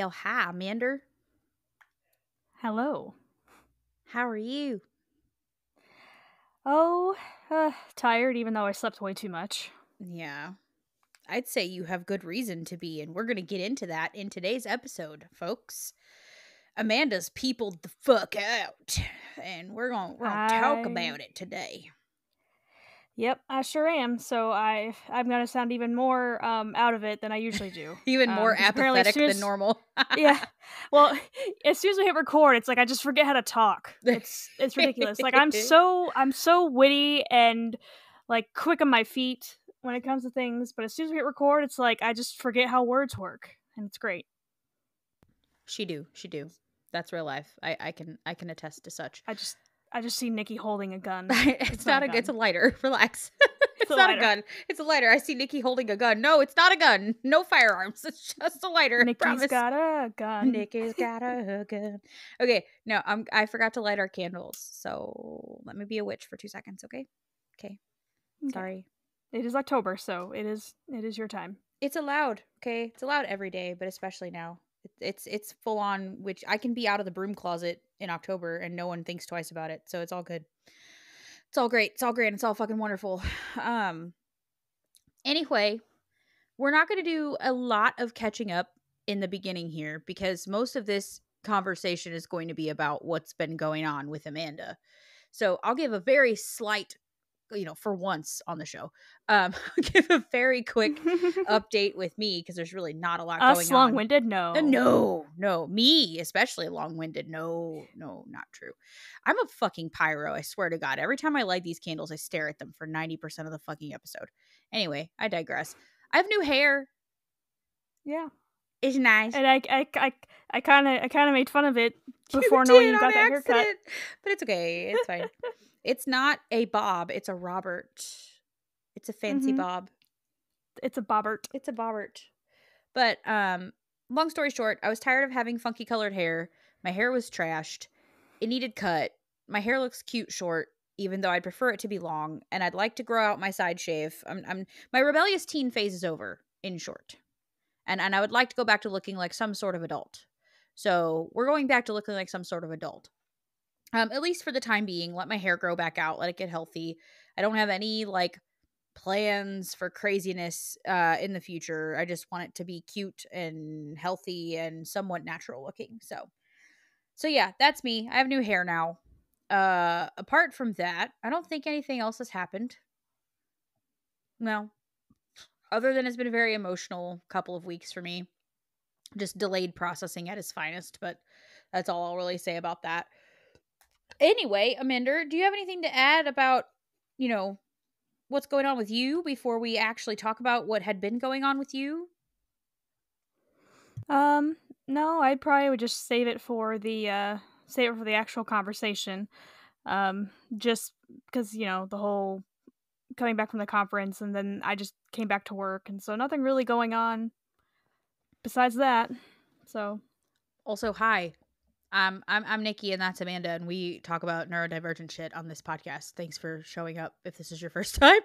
Well, hi, Mander. Hello. How are you? Oh, tired even though I slept way too much. Yeah, I'd say you have good reason to be, and we're going to get into that in today's episode, folks. Amanda's peopled the fuck out, and we're gonna talk about it today. Yep, I sure am. So I'm gonna sound even more out of it than I usually do. Even more Because apparently apathetic than normal. yeah, well, as soon as we hit record, it's like I just forget how to talk. It's ridiculous. Like I'm so witty and like quick on my feet when it comes to things, but as soon as we hit record, it's like I just forget how words work, and it's great. She do. That's real life. I can attest to such. I just see Niki holding a gun. It's not a gun. It's a lighter. Relax. It's a not lighter. a gun. It's a lighter. I see Niki holding a gun. No, it's not a gun. No firearms. It's just a lighter. Niki's Promise. got a gun. Niki's got a gun. Okay, no, I forgot to light our candles. So let me be a witch for 2 seconds, okay? Okay. Sorry. It is October, so it is your time. It's allowed, okay? It's allowed every day, but especially now. It's full on, which I can be out of the broom closet in October and no one thinks twice about it. So it's all good. It's all great. It's all grand. It's all fucking wonderful. Anyway, we're not going to do a lot of catching up in the beginning here because most of this conversation is going to be about what's been going on with Amanda. So I'll give a very slight, for once on the show, give a very quick update with me because there's really not a lot going on. Us long-winded? No. No. Me, especially long-winded. No, not true. I'm a fucking pyro, I swear to God. Every time I light these candles, I stare at them for 90% of the fucking episode. Anyway, I digress. I have new hair. Yeah. It's nice. And I kind of made fun of it before knowing you got that haircut. But it's okay. It's fine. It's not a bob. It's a Robert. It's a fancy bob. It's a bobbert. It's a bobbert. But long story short, I was tired of having funky colored hair. My hair was trashed. It needed cut. My hair looks cute short, even though I'd prefer it to be long, and I'd like to grow out my side shave. My rebellious teen phase is over, in short. And I would like to go back to looking like some sort of adult. So we're going back to looking like some sort of adult. At least for the time being, let my hair grow back out, let it get healthy. I don't have any plans for craziness in the future. I just want it to be cute and healthy and somewhat natural looking. So yeah, that's me. I have new hair now. Apart from that, I don't think anything else has happened. No. Other than it's been a very emotional couple of weeks for me. Just delayed processing at its finest, but that's all I'll really say about that. Anyway, Amanda, do you have anything to add about, what's going on with you before we actually talk about what had been going on with you? No, I probably would just save it for the actual conversation. Just because, the whole coming back from the conference, and then I just came back to work, and so nothing really going on besides that. So also, hi. I'm Niki, and that's Amanda, and we talk about neurodivergent shit on this podcast. Thanks for showing up if this is your first time.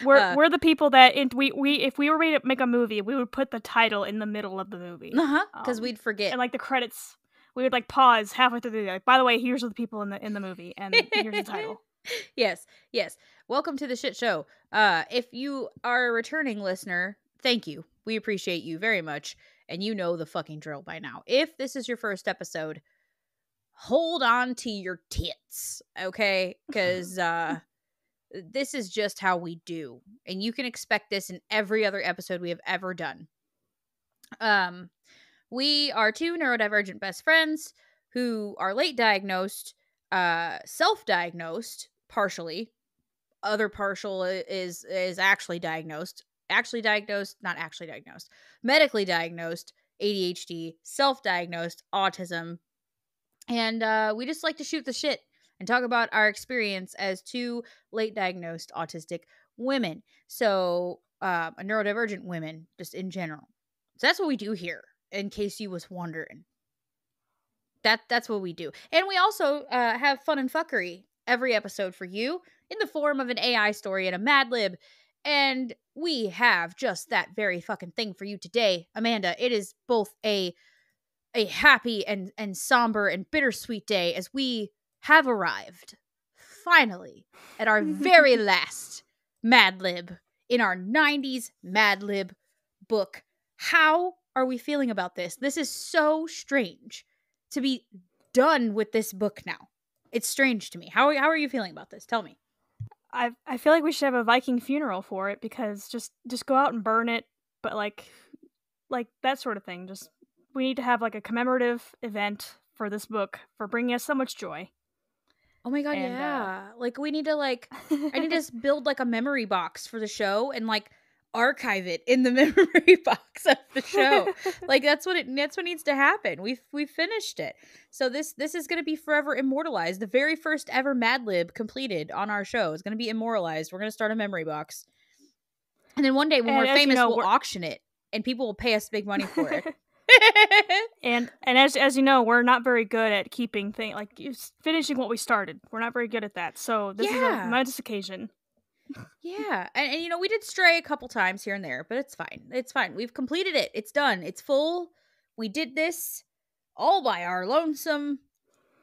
We're the people that if we were ready to make a movie, we would put the title in the middle of the movie. Because we'd forget. And the credits, we would pause halfway through the movie. By the way, here's the people in the movie, and here's the title. Yes. Welcome to the shit show. If you are a returning listener, thank you. We appreciate you very much. And you know the fucking drill by now. If this is your first episode, hold on to your tits, okay? Because this is just how we do. And you can expect this in every other episode we have ever done. We are two neurodivergent best friends who are late diagnosed, self-diagnosed, partially. Other partial is actually diagnosed. Actually diagnosed, not actually diagnosed. Medically diagnosed ADHD, self-diagnosed autism. And we just like to shoot the shit and talk about our experience as two late diagnosed autistic women. So, neurodivergent women, just in general. So that's what we do here, in case you was wondering. That's what we do. And we also have fun and fuckery every episode for you in the form of an AI story and a Madlib And we have just that very fucking thing for you today, Amanda. It is both a happy and somber and bittersweet day as we have arrived, finally, at our very last Madlib in our 90s Madlib book. How are we feeling about this? This is so strange to be done with this book now. It's strange to me. How are you feeling about this? Tell me. I feel like we should have a Viking funeral for it, because just go out and burn it, but like that sort of thing. Just we need to have like a commemorative event for this book for bringing us so much joy. Oh my god, And, yeah. Like we need to I need to build like a memory box for the show and like archive it in the memory box of the show. Like that's what needs to happen. We've finished it. So this is going to be forever immortalized. The very first ever Mad Lib completed on our show is going to be immortalized. We're going to start a memory box. And then one day when we're famous, we'll auction it and people will pay us big money for it. and as you know, we're not very good at keeping things, like finishing what we started. We're not very good at that. So this is a momentous occasion. Yeah. And you know, we did stray a couple times here and there, but it's fine. It's fine. We've completed it. It's done. It's full. We did this all by our lonesome.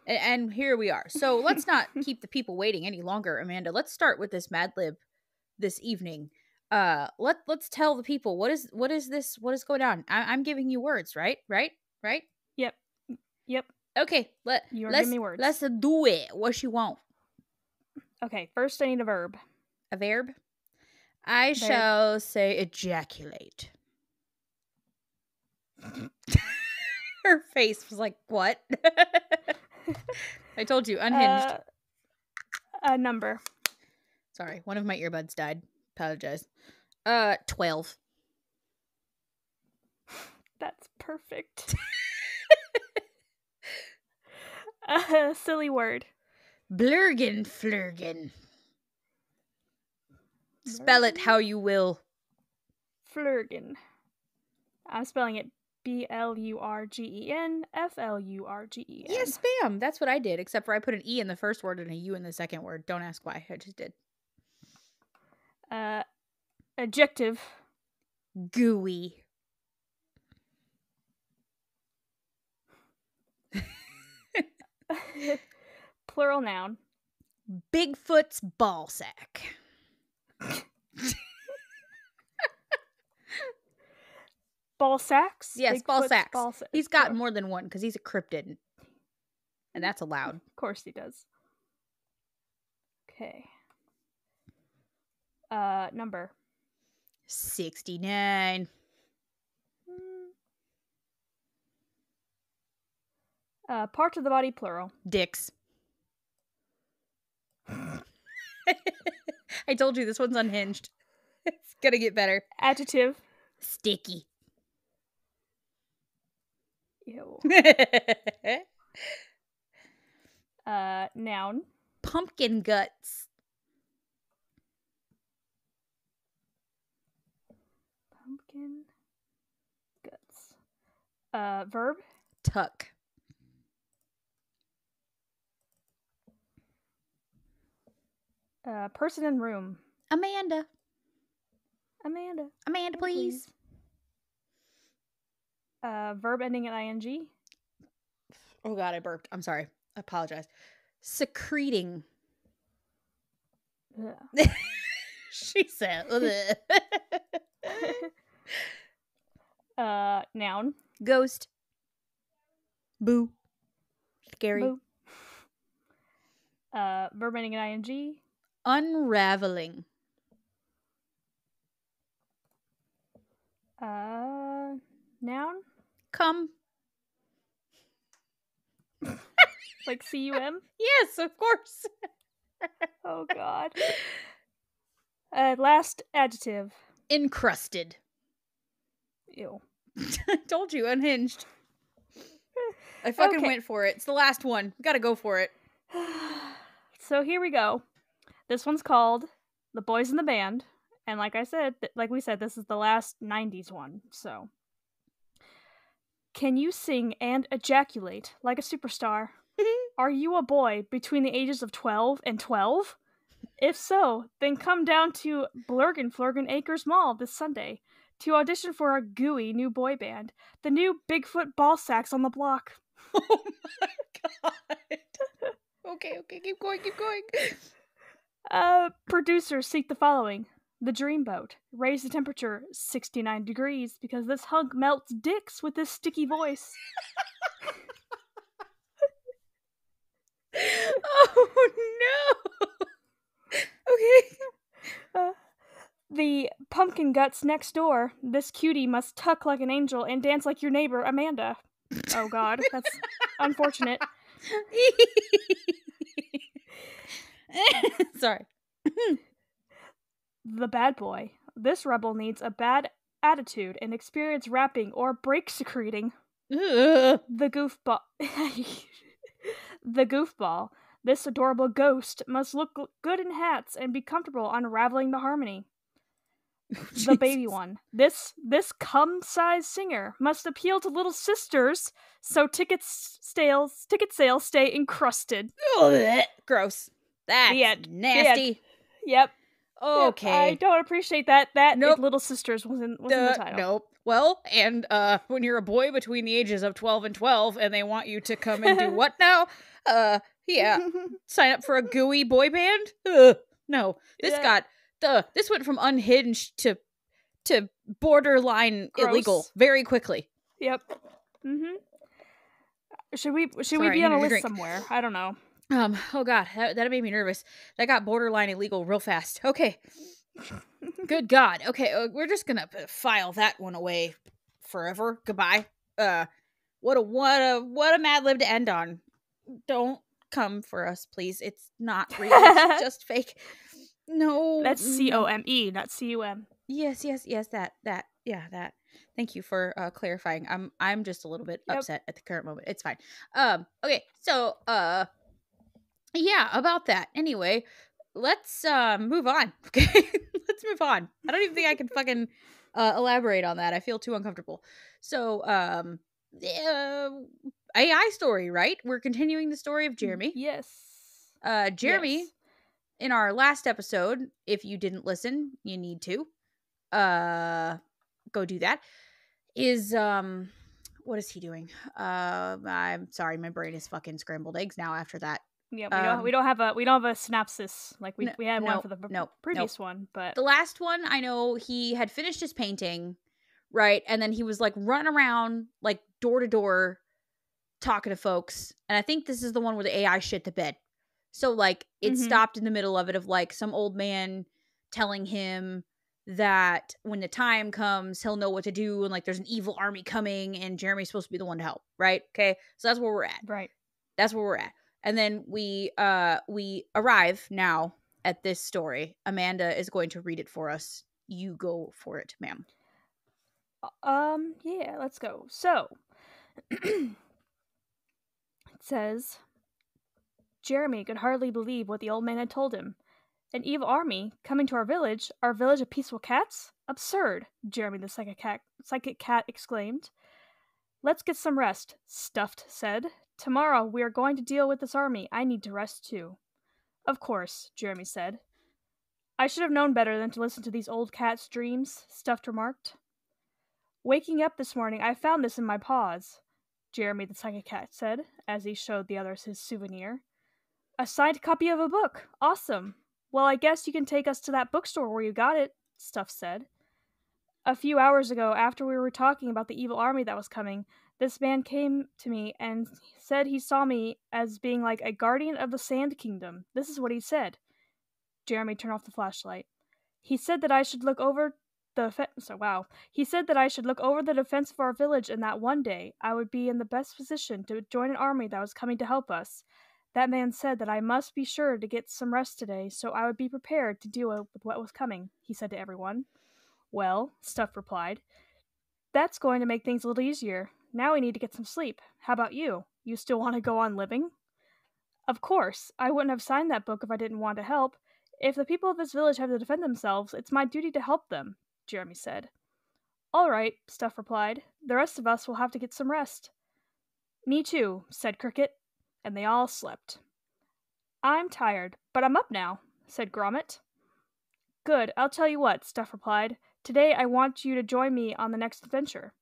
And here we are. So let's not keep the people waiting any longer, Amanda. Let's start with this Mad Lib this evening. Let's tell the people what is going on. I'm giving you words, right? Yep. Okay, let's give me words. Let's do it. What you want? Okay, first I need a verb. A verb? I shall say ejaculate. Her face was like, what? I told you, unhinged. A number. Sorry, one of my earbuds died. Apologize. 12. That's perfect. Silly word. Blurgen flurgen. Spell it how you will. Flurgen. I'm spelling it Blurgen Flurgen. Yes, ma'am. That's what I did, except for I put an E in the first word and a U in the second word. Don't ask why. I just did. Adjective. Gooey. Plural noun. Bigfoot's ball sack. Ball sacks? Yes, ball sacks. He's got more than one because he's a cryptid. And that's allowed. Of course he does. Okay. Number. 69. Part of the body, plural. Dicks. I told you this one's unhinged. It's gonna get better. Adjective. Sticky. Ew. Noun. Pumpkin guts. Pumpkin guts. Verb. Tuck. Person in room. Amanda, please. Verb ending in ing. Oh god, I burped. I'm sorry. I apologize. Secreting. She said. Noun. Ghost. Boo. Scary. Boo. Verb ending in ing. Unraveling. Noun. Come. Like cum? Yes, of course. Oh god. Last adjective. Encrusted. Ew. I told you, unhinged. I fucking went for it. It's the last one. We gotta go for it. So here we go. This one's called The Boys in the Band. And like we said, this is the last 90s one. So, can you sing and ejaculate like a superstar? Are you a boy between the ages of 12 and 12? If so, then come down to Flurgan Acres Mall this Sunday to audition for a gooey new boy band, the new Bigfoot ball sacks on the block. Oh my god. Okay, keep going. Producers seek the following. The Dreamboat. Raise the temperature 69 degrees because this hunk melts dicks with his sticky voice. Oh no. Okay. The Pumpkin Guts next door. This cutie must tuck like an angel and dance like your neighbor, Amanda. Oh god, that's unfortunate. Sorry. The Bad Boy. This rebel needs a bad attitude and experience rapping or break secreting. Ugh. The Goofball. The Goofball. This adorable ghost must look good in hats and be comfortable unraveling the harmony. The Baby One. This cum-sized singer must appeal to little sisters so ticket sales stay encrusted. Ugh. Gross. That's nasty. Yep. Okay. Yep. I don't appreciate that. Nope. Little sisters was in the title. Nope. Well, and when you're a boy between the ages of 12 and 12 and they want you to come and do what now? Yeah. Sign up for a gooey boy band? No. This went from unhinged to borderline Gross. illegal very quickly. Yep. Mm-hmm. Should we be on a list somewhere? I don't know. Oh god, that made me nervous. That got borderline illegal real fast. Okay. Good god. Okay, we're just gonna file that one away forever. Goodbye. What a Madlib to end on. Don't come for us, please. It's not real. It's just fake. No. That's COME, not CUM. Yes, that. Yeah, that. Thank you for clarifying. I'm just a little bit upset at the current moment. It's fine. Okay, so yeah, about that. Anyway, let's move on. Okay, let's move on. I don't even think I can fucking elaborate on that. I feel too uncomfortable. So, AI story, right? We're continuing the story of Jeremy. Yes. Jeremy, in our last episode, if you didn't listen, you need to go do that. Is what is he doing? I'm sorry, my brain is fucking scrambled eggs now after that. Yeah, we don't have a synopsis like we had one for the previous one, but the last one, I know he had finished his painting, right? And then he was like running around like door to door talking to folks. And I think this is the one where the AI shit the bed. So like it stopped in the middle of it of like some old man telling him that when the time comes, he'll know what to do, and like there's an evil army coming and Jeremy's supposed to be the one to help, right? Okay. So that's where we're at. Right. That's where we're at. And then we arrive now at this story. Amanda is going to read it for us. You go for it, ma'am. Yeah, let's go. So, it says, Jeremy could hardly believe what the old man had told him. An evil army coming to our village of peaceful cats? Absurd, Jeremy the psychic cat exclaimed. Let's get some rest, Stuffed said. Tomorrow we are going to deal with this army. I need to rest too. Of course, Jeremy said. I should have known better than to listen to these old cats' dreams, Stuffed remarked. Waking up this morning, I found this in my paws, Jeremy the psychic cat said, as he showed the others his souvenir. A signed copy of a book. Awesome. Well, I guess you can take us to that bookstore where you got it, Stuff said. A few hours ago, after we were talking about the evil army that was coming, this man came to me and said he saw me as being like a guardian of the Sand Kingdom. This is what he said. Jeremy turned off the flashlight. He said that I should look over He said that I should look over the defense of our village and that one day I would be in the best position to join an army that was coming to help us. That man said that I must be sure to get some rest today so I would be prepared to deal with what was coming, he said to everyone. Well, Stuff replied, that's going to make things a little easier. Now we need to get some sleep. How about you? You still want to go on living? Of course. I wouldn't have signed that book if I didn't want to help. If the people of this village have to defend themselves, it's my duty to help them, Jeremy said. All right, Stuff replied. The rest of us will have to get some rest. Me too, said Cricket, and they all slept. I'm tired, but I'm up now, said Gromit. Good, I'll tell you what, Stuff replied. Today I want you to join me on the next adventure.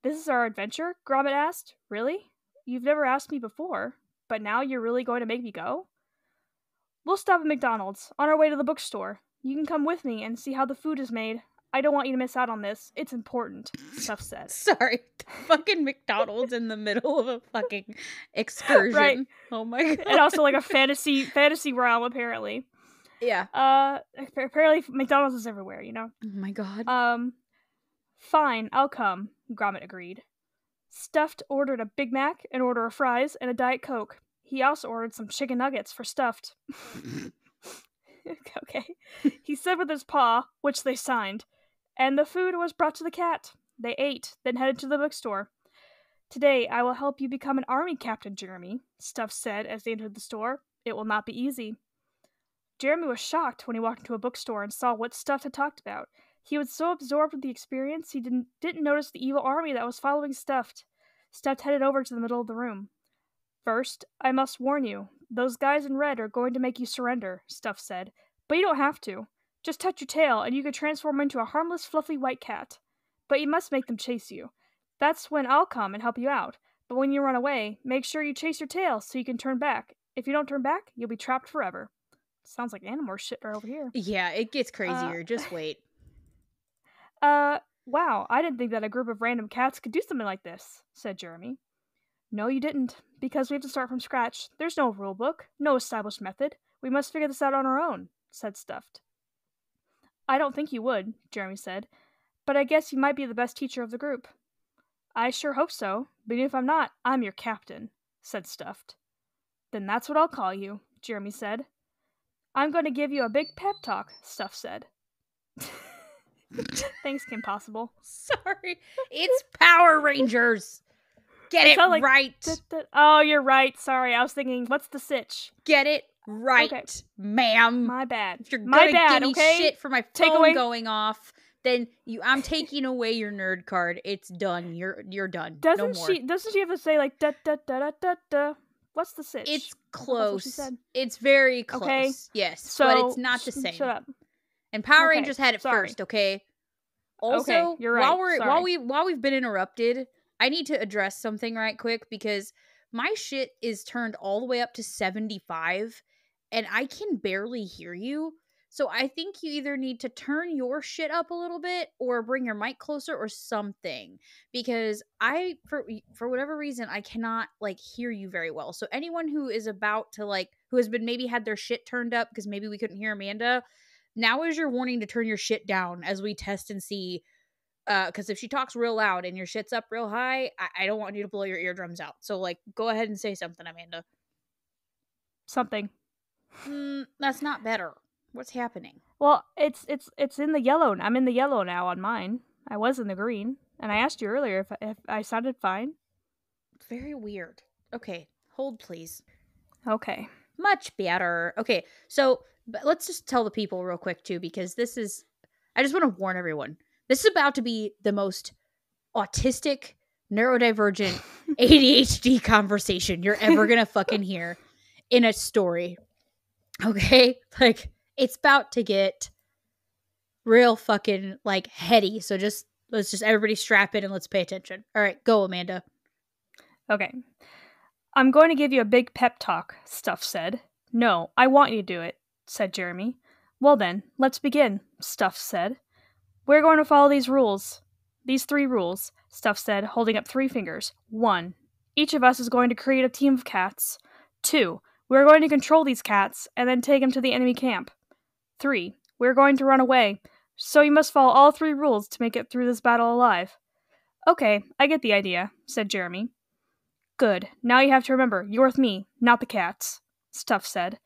This is our adventure? Gromit asked. Really? You've never asked me before, but now you're really going to make me go? We'll stop at McDonald's, on our way to the bookstore. You can come with me and see how the food is made. I don't want you to miss out on this. It's important, Stuff said. Sorry. Fucking McDonald's in the middle of a fucking excursion. Right. Oh my god. And also like a fantasy realm, apparently. Yeah. Apparently McDonald's is everywhere, you know? Oh my god. Fine, I'll come, Gromit agreed. Stuffed ordered a Big Mac, an order of fries, and a Diet Coke. He also ordered some chicken nuggets for Stuffed. Okay. He said with his paw, which they signed, and the food was brought to the cat. They ate, then headed to the bookstore. Today, I will help you become an army captain, Jeremy, Stuff said as they entered the store. It will not be easy. Jeremy was shocked when he walked into a bookstore and saw what Stuff had talked about. He was so absorbed with the experience, he didn't notice the evil army that was following Stuffed. Stuffed headed over to the middle of the room. First, I must warn you, those guys in red are going to make you surrender, Stuff said. But you don't have to. Just touch your tail, and you can transform into a harmless, fluffy white cat. But you must make them chase you. That's when I'll come and help you out. But when you run away, make sure you chase your tail so you can turn back. If you don't turn back, you'll be trapped forever. Sounds like Animorphs shit right over here. Yeah, it gets crazier. Just wait. Wow, I didn't think that a group of random cats could do something like this, said Jeremy. No, you didn't, because we have to start from scratch. There's no rule book, no established method. We must figure this out on our own, said Stuffed. I don't think you would, Jeremy said, but I guess you might be the best teacher of the group. I sure hope so, but if I'm not, I'm your captain, said Stuffed. Then that's what I'll call you, Jeremy said. I'm going to give you a big pep talk, Stuff said. Thanks, Kim Possible. Sorry. It's Power Rangers. Get it like, right. Oh, you're right. Sorry, I was thinking, what's the sitch? Get it right, okay. Ma'am. My bad. If you're gonna give me shit for my phone going off, then I'm taking away your nerd card. It's done. You're done. Doesn't no more. Doesn't she have to say like da da da da da da? What's the sitch? It's close. It's very close. Okay. Yes, so, but it's not the same. Shut up. And Power Rangers had it first. Okay. Also, okay, you're right. while we've been interrupted, I need to address something right quick because my shit is turned all the way up to 75 and I can barely hear you. So I think you either need to turn your shit up a little bit or bring your mic closer or something because for whatever reason, I cannot like hear you very well. So anyone who is about to who has been maybe had their shit turned up because maybe we couldn't hear Amanda, now is your warning to turn your shit down as we test and see. Because if she talks real loud and your shit's up real high, I don't want you to blow your eardrums out. So, go ahead and say something, Amanda. Something. That's not better. What's happening? Well, it's in the yellow. I'm in the yellow now on mine. I was in the green, and I asked you earlier if I sounded fine. Very weird. Okay, hold please. Okay. Much better. Okay, so let's just tell the people real quick too, because I just want to warn everyone. This is about to be the most autistic, neurodivergent, ADHD conversation you're ever gonna fucking hear in a story. Okay? It's about to get real fucking, heady. So let's just everybody strap in and let's pay attention. All right, go, Amanda. Okay. I'm going to give you a big pep talk, Stuff said. No, I want you to do it, said Jeremy. Well then, let's begin, Stuff said. We're going to follow these rules. These 3 rules, Stuff said, holding up 3 fingers. 1. Each of us is going to create a team of cats. 2. We're going to control these cats and then take them to the enemy camp. 3. We're going to run away. So you must follow all 3 rules to make it through this battle alive. Okay, I get the idea, said Jeremy. Good. Now you have to remember, you're with me, not the cats, Stuff said.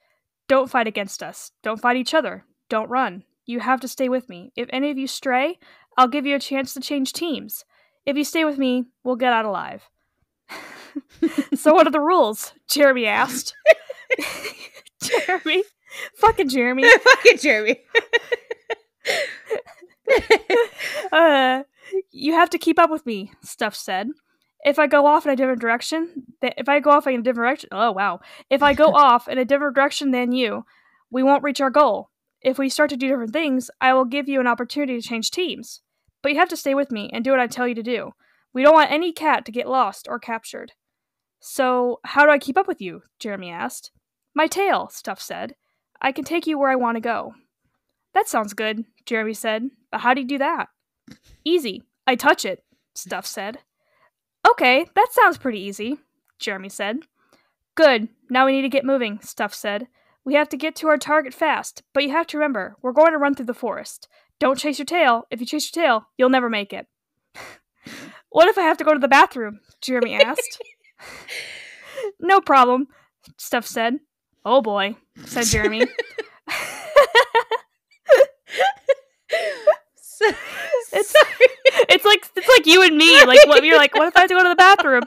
Don't fight against us. Don't fight each other. Don't run. You have to stay with me. If any of you stray, I'll give you a chance to change teams. If you stay with me, we'll get out alive. So what are the rules? Jeremy asked. Jeremy? Fucking Jeremy. Fucking Jeremy. You have to keep up with me, Stuff said. If I go off in a different direction, oh wow. If I go off in a different direction than you, we won't reach our goal. If we start to do different things, I will give you an opportunity to change teams. But you have to stay with me and do what I tell you to do. We don't want any cat to get lost or captured. So, how do I keep up with you? Jeremy asked. My tail, Stuff said. I can take you where I want to go. That sounds good, Jeremy said. But how do you do that? Easy. I touch it, Stuff said. Okay, that sounds pretty easy, Jeremy said. Good. Now we need to get moving, Stuff said. We have to get to our target fast, but you have to remember, we're going to run through the forest. Don't chase your tail. If you chase your tail, you'll never make it. What if I have to go to the bathroom? Jeremy asked. No problem, Stuff said. Oh boy, said Jeremy. It's like you and me. Like what you're like, what if I have to go to the bathroom?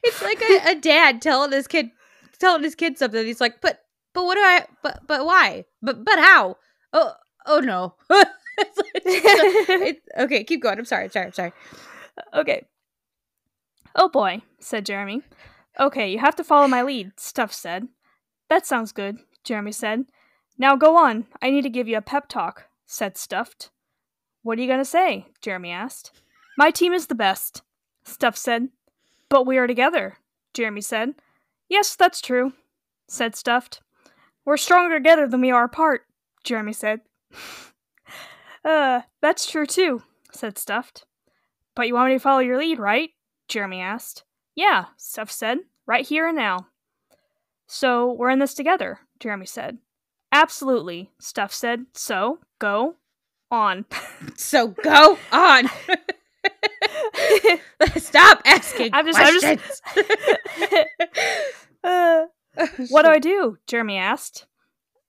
It's like a dad telling his kid something. He's like, but what do I but why? But how? Oh no. Okay, keep going. I'm sorry. Okay. Oh boy, said Jeremy. Okay, you have to follow my lead, Stuff said. That sounds good, Jeremy said. Now go on. I need to give you a pep talk, said Stuffed. What are you going to say? Jeremy asked. My team is the best, Stuff said. But we are together, Jeremy said. Yes, that's true, said Stuffed. We're stronger together than we are apart, Jeremy said. That's true too, said Stuffed. But you want me to follow your lead, right? Jeremy asked. Yeah, Stuff said. Right here and now. So, we're in this together, Jeremy said. Absolutely, Stuff said. So, go on. So, go on. Stop asking questions. What do I do? Jeremy asked.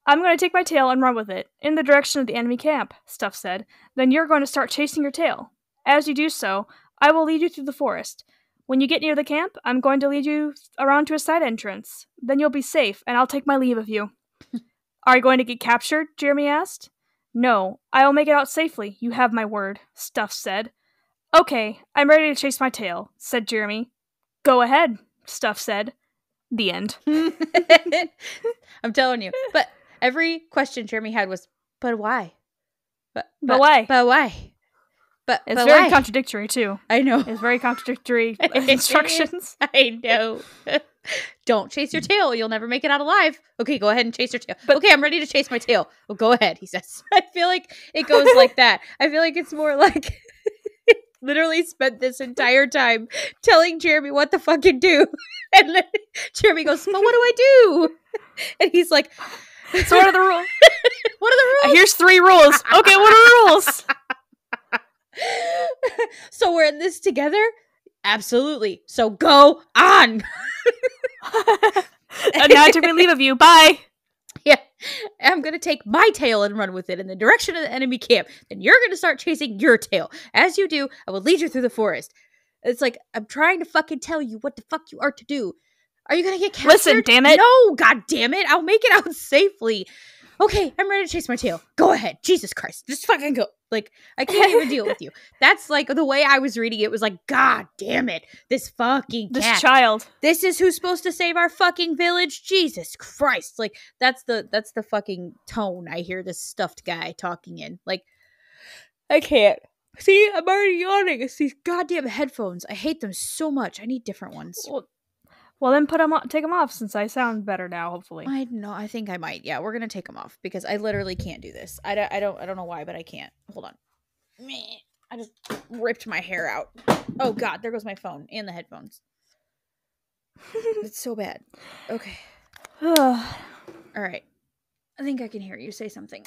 I'm going to take my tail and run with it, in the direction of the enemy camp, Stuff said. Then you're going to start chasing your tail. As you do so, I will lead you through the forest. When you get near the camp, I'm going to lead you around to a side entrance. Then you'll be safe, and I'll take my leave of you. Are you going to get captured? Jeremy asked. No, I will make it out safely. You have my word, Stuff said. Okay, I'm ready to chase my tail, said Jeremy. Go ahead, Stuff said. The end. I'm telling you. But every question Jeremy had was, but why? But why? But why? But it's very contradictory, too. I know. It's very contradictory instructions. I know. Don't chase your tail. You'll never make it out alive. Okay, go ahead and chase your tail. But okay, I'm ready to chase my tail. Well, go ahead, he says. I feel like it goes like that. I feel like it's more like literally spent this entire time telling Jeremy what to fucking do. And then Jeremy goes, but what do I do? And he's like, so what are the rules? What are the rules? Here's 3 rules. Okay, what are the rules? So we're in this together? Absolutely. So go on. And now I took my leave of you. Bye. Yeah. I'm going to take my tail and run with it in the direction of the enemy camp. Then you're going to start chasing your tail. As you do, I will lead you through the forest. It's like, I'm trying to fucking tell you what the fuck you are to do. Are you going to get captured? Listen, damn it. No, god damn it. I'll make it out safely. Okay, I'm ready to chase my tail. Go ahead. Jesus Christ. Just fucking go. Like, I can't even deal with you. That's like the way I was reading it was like, god damn it. This fucking cat. This child. This is who's supposed to save our fucking village? Jesus Christ. Like, that's the fucking tone I hear this stuffed guy talking in. Like, I can't. See, I'm already yawning. It's these goddamn headphones. I hate them so much. I need different ones. Well, then take them off since I sound better now, hopefully. I know. I think I might. Yeah, we're going to take them off because I literally can't do this. I don't know why, but I can't. Hold on. I just ripped my hair out. Oh, God. There goes my phone and the headphones. It's so bad. Okay. All right. I think I can hear you say something.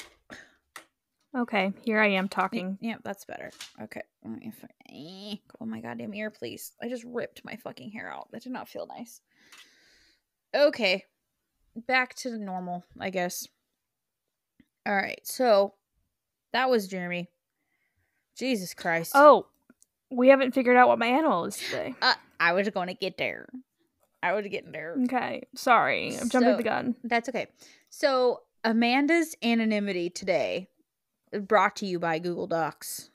Okay, here I am talking. Yeah, that's better. Okay. Oh my goddamn ear, please. I just ripped my fucking hair out. That did not feel nice. Okay. Back to normal, I guess. All right. So, that was Jeremy. Jesus Christ. Oh, we haven't figured out what my animal is today. I was going to get there. I was getting there. Okay. Sorry. I'm jumping the gun. That's okay. So, Amanda's anonymity today brought to you by Google Docs.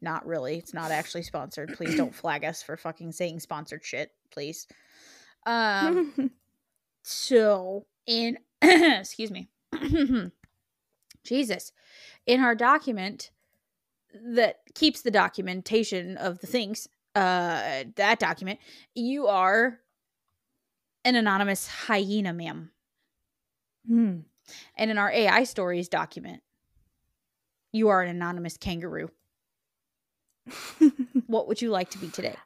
Not really. It's not actually sponsored. Please don't flag us for fucking saying sponsored shit, please. So in excuse me. Jesus. In our document that keeps the documentation of the things, that document, you are an anonymous hyena, ma'am. And in our AI stories document, you are an anonymous kangaroo. What would you like to be today?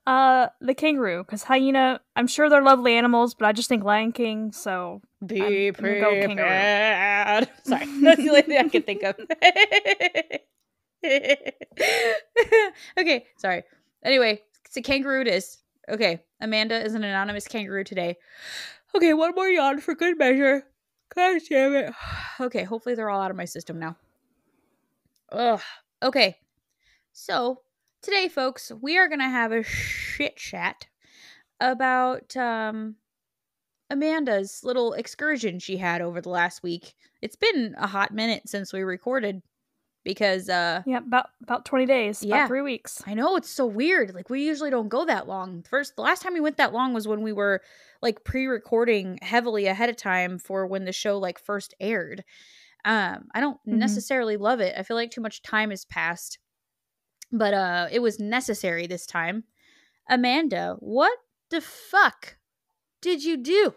The kangaroo, because hyena, I'm sure they're lovely animals, but I just think Lion King, so Be I'm gonna go kangaroo. prepared. Sorry, that's the only thing I can think of. Okay, sorry. Anyway, it's a kangaroo it is. Okay, Amanda is an anonymous kangaroo today. Okay, one more yawn for good measure. God damn it. Okay, hopefully they're all out of my system now. Ugh. Okay, so today, folks, we are going to have a shit chat about Amanda's little excursion she had over the last week. It's been a hot minute since we recorded because yeah, about 20 days, about 3 weeks. I know, it's so weird. Like, we usually don't go that long. The last time we went that long was when we were like pre-recording heavily ahead of time for when the show like first aired. I don't necessarily love it. I feel like too much time has passed. But it was necessary this time. Amanda, what the fuck did you do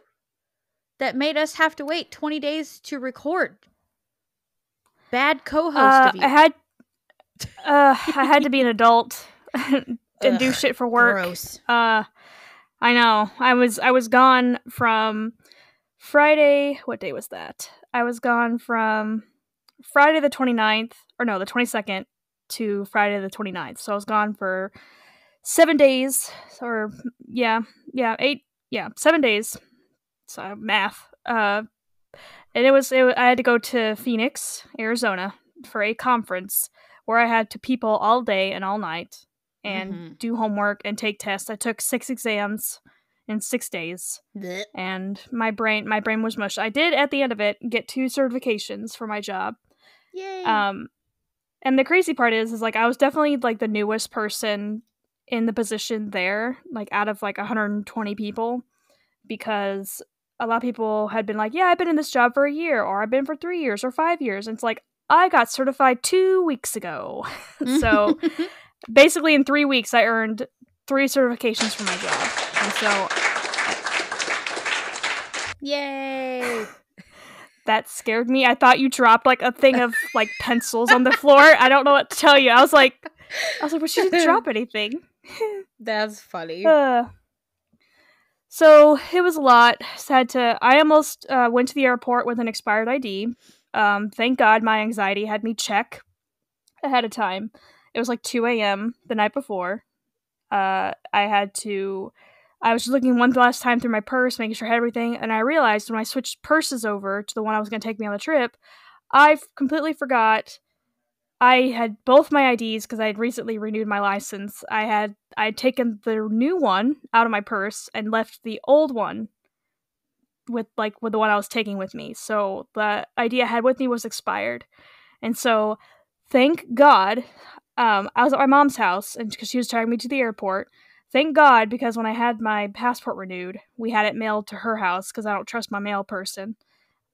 that made us have to wait 20 days to record? Bad co-host of you. I had to be an adult and do shit for work. Gross. I know. I was gone from Friday. What day was that? I was gone from Friday the 29th, or no, the 22nd to Friday the 29th. So I was gone for 7 days, or 7 days. So math. And I had to go to Phoenix, Arizona for a conference where I had to people all day and all night and do homework and take tests. I took 6 exams in 6 days. Blech. And my brain was mush. I did at the end of it get 2 certifications for my job. Yay. And the crazy part is like I was definitely like the newest person in the position there, like out of like 120 people, because a lot of people had been like, yeah, I've been in this job for a year, or I've been for 3 years or 5 years. And it's like, I got certified 2 weeks ago. So basically in 3 weeks, I earned 3 certifications for my job. And so Yay. that scared me. I thought you dropped like a thing of like pencils on the floor. I don't know what to tell you. I was like, but she didn't drop anything. That's funny. So it was a lot. I almost went to the airport with an expired ID. Thank God my anxiety had me check ahead of time. It was like 2 a.m. the night before. I was just looking one last time through my purse, making sure I had everything, and I realized when I switched purses over to the one I was going to take me on the trip, I completely forgot I had both my IDs because I had recently renewed my license. I'd taken the new one out of my purse and left the old one with the one I was taking with me. So the ID I had with me was expired. And so thank God, I was at my mom's house and because she was driving me to the airport. Thank God, because when I had my passport renewed, we had it mailed to her house because I don't trust my mail person.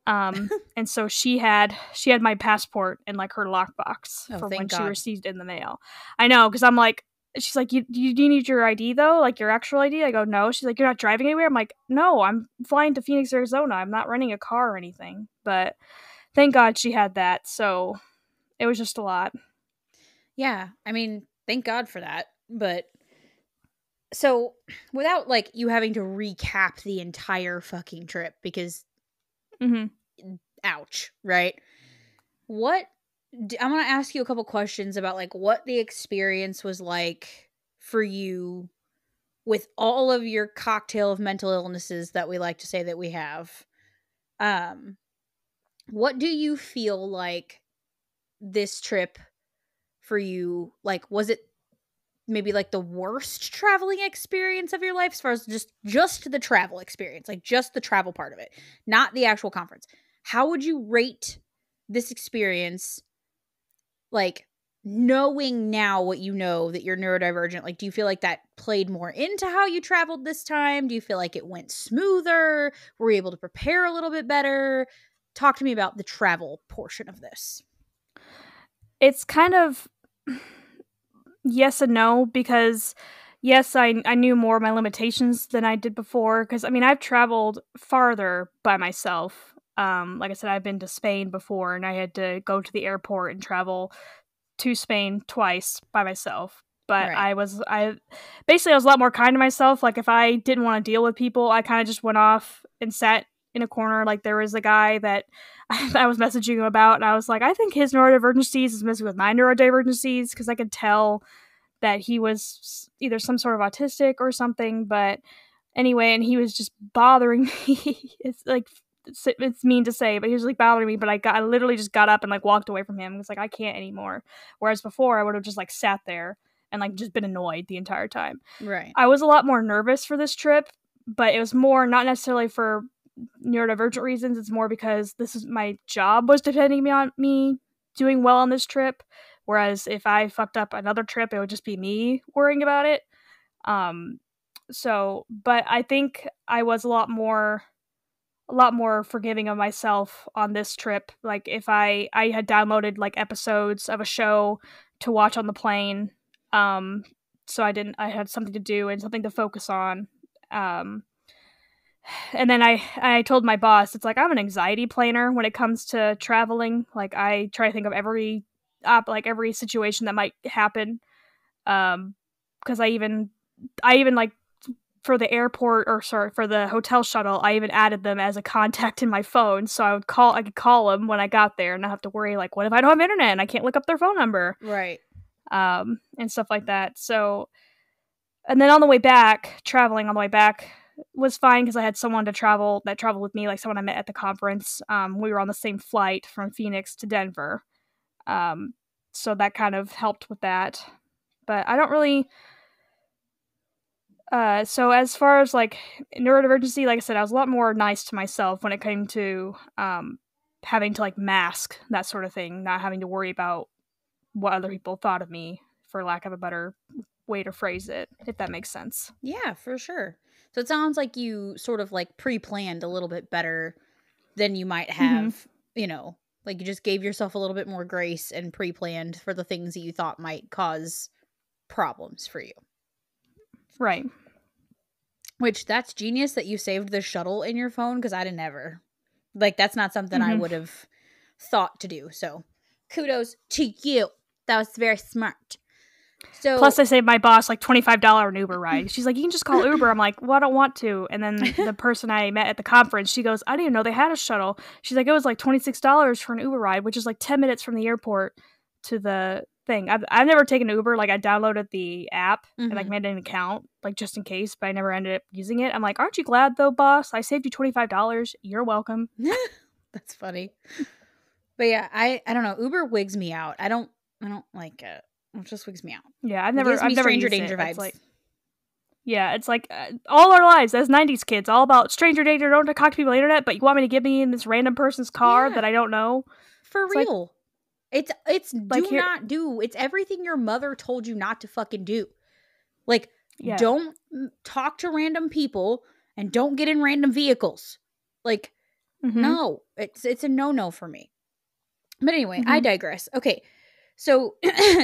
And so she had my passport in like her lockbox for when she received it in the mail. I know, because I'm like, she's like, you need your ID though, like your actual ID? I go, no. She's like, you're not driving anywhere? I'm like, no, I'm flying to Phoenix, Arizona. I'm not renting a car or anything. But thank God she had that. So it was just a lot. Yeah, I mean, thank God for that. But so without like you having to recap the entire fucking trip because ouch, right? I'm going to ask you a couple questions about like what the experience was like for you with all of your cocktail of mental illnesses that we like to say that we have. What do you feel like this trip for you, like, was it maybe like the worst traveling experience of your life as far as just the travel experience, like just the travel part of it, not the actual conference? How would you rate this experience, like knowing now what you know that you're neurodivergent, like, do you feel like that played more into how you traveled this time? Do you feel like it went smoother? Were you able to prepare a little bit better? Talk to me about the travel portion of this. It's kind of yes and no, because yes, I knew more of my limitations than I did before, because I mean, I've traveled farther by myself. Like I said, I've been to Spain before, and I had to go to the airport and travel to Spain twice by myself. But Right. I was a lot more kind to myself. Like, if I didn't want to deal with people, I kind of just went off and sat in a corner. Like, there was a guy that I was messaging him about, and I was like, I think his neurodivergencies is messing with my neurodivergencies, because I could tell that he was either some sort of autistic or something. But anyway, and he was just bothering me. It's mean to say, but he was like bothering me. But I literally just got up and like walked away from him. It's like, I can't anymore. Whereas before, I would have just like sat there and like just been annoyed the entire time. Right. I was a lot more nervous for this trip, but it was more not necessarily for neurodivergent reasons. It's more because this is my job was depending on me doing well on this trip. Whereas if I fucked up another trip, it would just be me worrying about it. But I think I was a lot more forgiving of myself on this trip. Like, if I had downloaded like episodes of a show to watch on the plane, so I had something to do and something to focus on. And then I told my boss, it's like, I'm an anxiety planner when it comes to traveling. Like, I try to think of every situation that might happen. Because I even like, for the airport, for the hotel shuttle, I even added them as a contact in my phone, so I could call them when I got there and not have to worry, like, what if I don't have internet and I can't look up their phone number? Right. And stuff like that. So, and then traveling on the way back was fine, because I had someone that traveled with me, like someone I met at the conference. We were on the same flight from Phoenix to Denver. So that kind of helped with that. But I don't really... So as far as like neurodivergency, like I said, I was a lot more nice to myself when it came to having to like mask that sort of thing, not having to worry about what other people thought of me, for lack of a better way to phrase it, if that makes sense. Yeah, for sure. So it sounds like you sort of like pre-planned a little bit better than you might have, like you just gave yourself a little bit more grace and pre-planned for the things that you thought might cause problems for you. Right. Which, that's genius that you saved the shuttle in your phone, because I'd never. Like, that's not something I would have thought to do. So, kudos to you. That was very smart. So, plus, I saved my boss like $25 Uber ride. She's like, you can just call Uber. I'm like, well, I don't want to. And then the person I met at the conference, she goes, I didn't even know they had a shuttle. She's like, it was like $26 for an Uber ride, which is like 10 minutes from the airport to the thing. I've never taken Uber. Like, I downloaded the app and like made an account, like, just in case, but I never ended up using it. I'm like, aren't you glad though, boss? I saved you $25. You're welcome. That's funny. But yeah, I don't know. Uber wigs me out. I don't like it. It just wigs me out. Yeah, I've never stranger used danger it. vibes. It's like, yeah, it's like all our lives as 90s kids, all about stranger danger. Don't talk to people on the internet, but you want me to get me in this random person's car that I don't know? For it's real. Like, it's like not do. It's everything your mother told you not to fucking do. Like, don't talk to random people and don't get in random vehicles. Like, no, it's a no-no for me. But anyway, I digress. Okay, so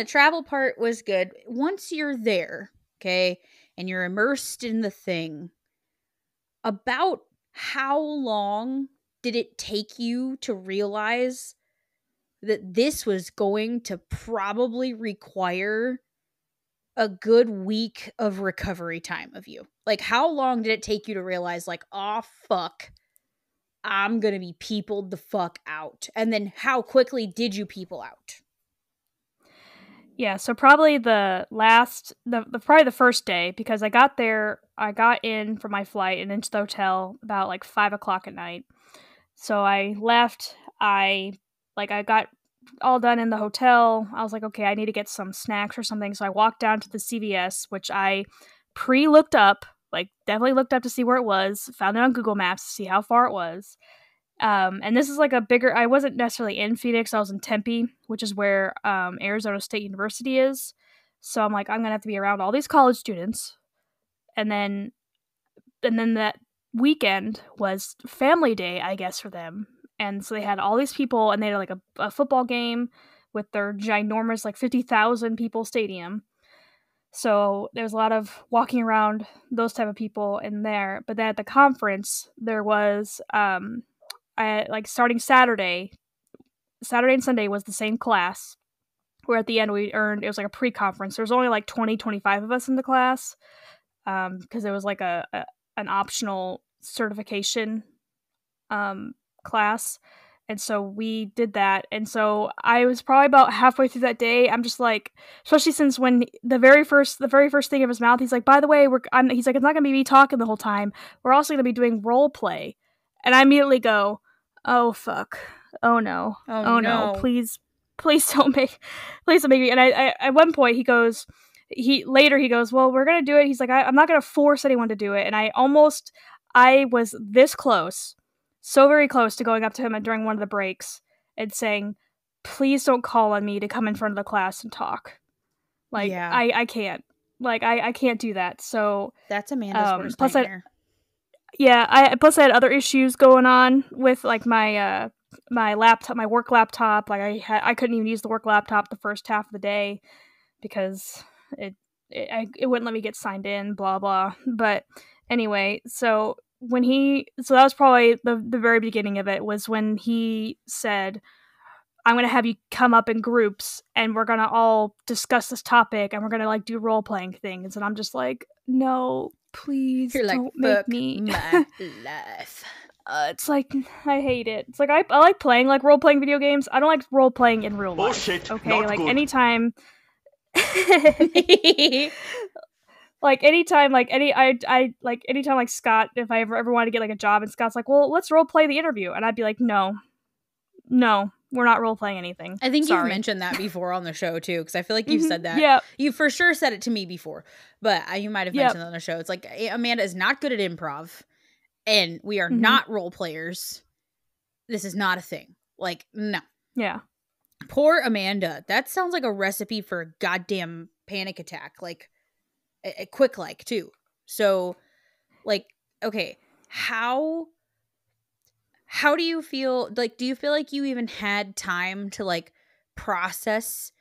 travel part was good. Once you're there, okay, and you're immersed in the thing, about how long did it take you to realize that this was going to probably require a good week of recovery time of you? Like, how long did it take you to realize, like, oh, fuck, I'm going to be peopled the fuck out? And then how quickly did you people out? Yeah, so probably probably the first day, because I got in from my flight and into the hotel about like 5:00 at night. So I left, I got all done in the hotel. I was like, okay, I need to get some snacks or something. So I walked down to the CVS, which I pre-looked up, like definitely looked up to see where it was, found it on Google Maps to see how far it was. And this is like a bigger, I wasn't necessarily in Phoenix, I was in Tempe, which is where Arizona State University is. So I'm like, I'm gonna have to be around all these college students. And then that weekend was family day, I guess, for them. And so they had all these people, and they had like a football game with their ginormous, like 50,000 people stadium. So there was a lot of walking around, those type of people in there. But then at the conference, there was like starting Saturday and Sunday was the same class. Where at the end it was like a pre-conference. There was only like 20, 25 of us in the class, because it was like an optional certification class. And so we did that. And so I was probably about halfway through that day. I'm just like, especially since when the very first thing of his mouth, he's like, by the way, he's like, it's not going to be me talking the whole time. We're also going to be doing role play. And I immediately go, oh, fuck. Oh, no. Oh no. Please don't make me. And I at one point he goes, well, we're going to do it. He's like, I'm not going to force anyone to do it. And I was this close. So very close to going up to him during one of the breaks and saying, please don't call on me to come in front of the class and talk. Like, yeah. I can't. Like, I can't do that. So that's Amanda's worst nightmare. Plus I had other issues going on with, like, my laptop, my work laptop. Like, I couldn't even use the work laptop the first half of the day because it wouldn't let me get signed in, blah, blah. But anyway, so that was probably the very beginning of it, was when he said, I'm going to have you come up in groups and we're going to all discuss this topic and we're going to like do role playing things. And I'm just like, no, please don't make me. My life. It's like, I hate it. It's like, I like playing like role playing video games. I don't like role playing in real life. Bullshit. Okay. Not like good. anytime. Anytime Scott, if I ever wanted to get like a job and Scott's like, well, let's role play the interview, and I'd be like, no, we're not role playing anything. I think you've mentioned that before on the show too, because I feel like you've said that. Yeah, you for sure said it to me before, but you might have mentioned it on the show. It's like, Amanda is not good at improv, and we are not role players. This is not a thing. Like, no. Yeah. Poor Amanda. That sounds like a recipe for a goddamn panic attack. Like, a quick like too. So, like, okay, how do you feel? Like, do you feel like you even had time to like process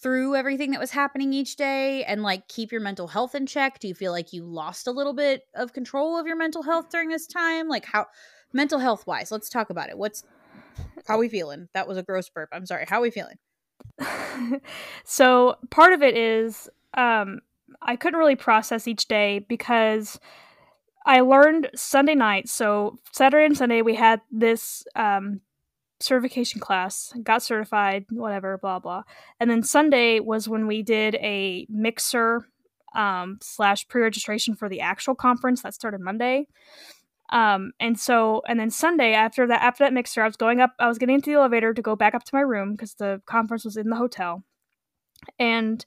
through everything that was happening each day and like keep your mental health in check? Do you feel like you lost a little bit of control of your mental health during this time? Like, how mental health wise, let's talk about it. How are we feeling? That was a gross burp. I'm sorry. How are we feeling? So part of it is, I couldn't really process each day because I learned Sunday night. So Saturday and Sunday we had this certification class, got certified, whatever, blah, blah. And then Sunday was when we did a mixer / pre-registration for the actual conference that started Monday. And then Sunday after that mixer, I was getting into the elevator to go back up to my room because the conference was in the hotel. And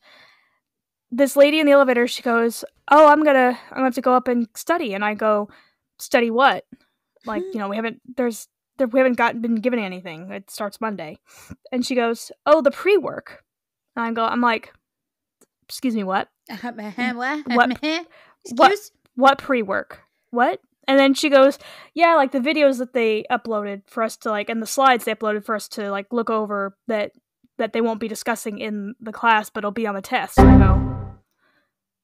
this lady in the elevator, she goes, oh, I'm gonna have to go up and study. And I go, study what? Like, we haven't been given anything. It starts Monday. And she goes, oh, the pre-work. And I'm like, excuse me, what? What pre-work? What? And then she goes, yeah, like the videos that they uploaded for us to like, and the slides they uploaded for us to like look over that they won't be discussing in the class, but it'll be on the test. And I go,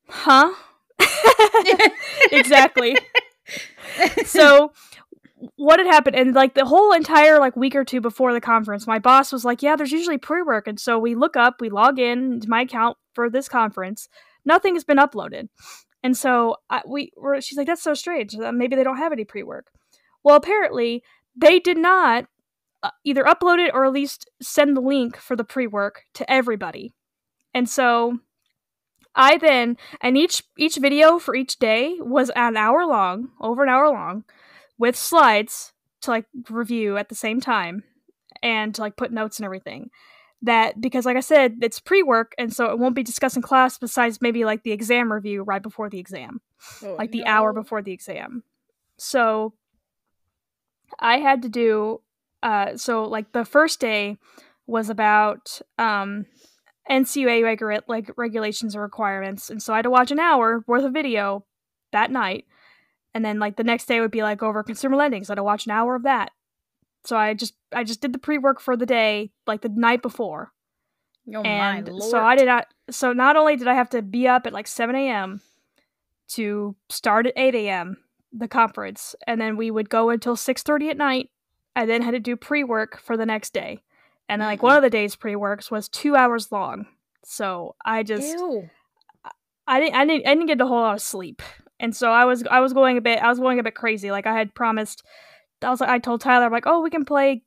huh? Exactly. So what had happened, and like the whole entire like week or two before the conference, my boss was like, yeah, there's usually pre-work. And so we log in to my account for this conference. Nothing has been uploaded. And so she's like, that's so strange. Maybe they don't have any pre-work. Well, apparently they did not either upload it or at least send the link for the pre-work to everybody. And so each video for each day was over an hour long, with slides to like review at the same time and to like put notes and everything. That, because like I said, it's pre-work, and so it won't be discussed in class besides maybe like the exam review right before the exam, the hour before the exam. So I had to do so like the first day was about NCUA regulations and requirements, and so I had to watch an hour worth of video that night, and then like the next day would be like over consumer lending, so I had to watch an hour of that. So I just did the pre work for the day like the night before, Oh my and so I lord. did not. So not only did I have to be up at like 7 a.m. to start at 8 a.m. the conference, and then we would go until 6:30 at night. I then had to do pre work for the next day, and then like one of the days pre works was 2 hours long. So Ew. I didn't get a whole lot of sleep, and so I was going a bit crazy. Like I had promised, I told Tyler, I'm like, oh, we can play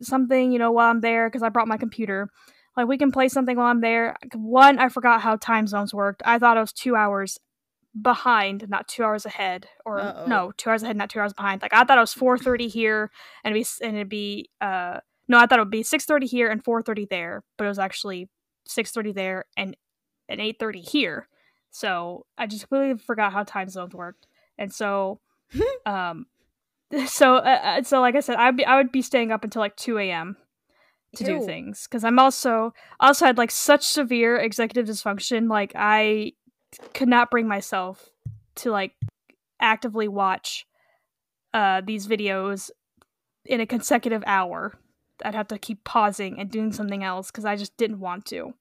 something, you know, while I'm there, because I brought my computer. Like we can play something while I'm there. One, I forgot how time zones worked. I thought it was 2 hours behind, not 2 hours ahead, or Uh-oh. no, 2 hours ahead, not 2 hours behind. Like I thought it was 4:30 here, it'd be no, I thought it would be 6:30 here and 4:30 there, but it was actually 6:30 there and 8:30 here. So I just completely forgot how time zones worked, and so um, so like I said, I would be staying up until like 2 a.m. to do Ew. things, because I'm also had like such severe executive dysfunction. Like I could not bring myself to like actively watch these videos in a consecutive hour. I'd have to keep pausing and doing something else because I just didn't want to.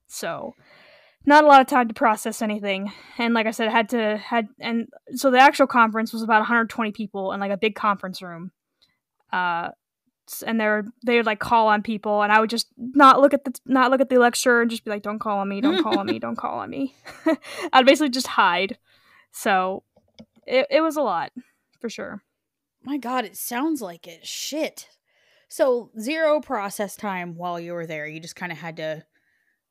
So not a lot of time to process anything. And like I said, and so the actual conference was about 120 people in like a big conference room. And they would like call on people, and I would just not look at the lecturer and just be like, don't call on me, don't call on me, don't call on me. I'd basically just hide. So it was a lot, for sure. My god, it sounds like it. Shit. So, zero process time while you were there. You just kind of had to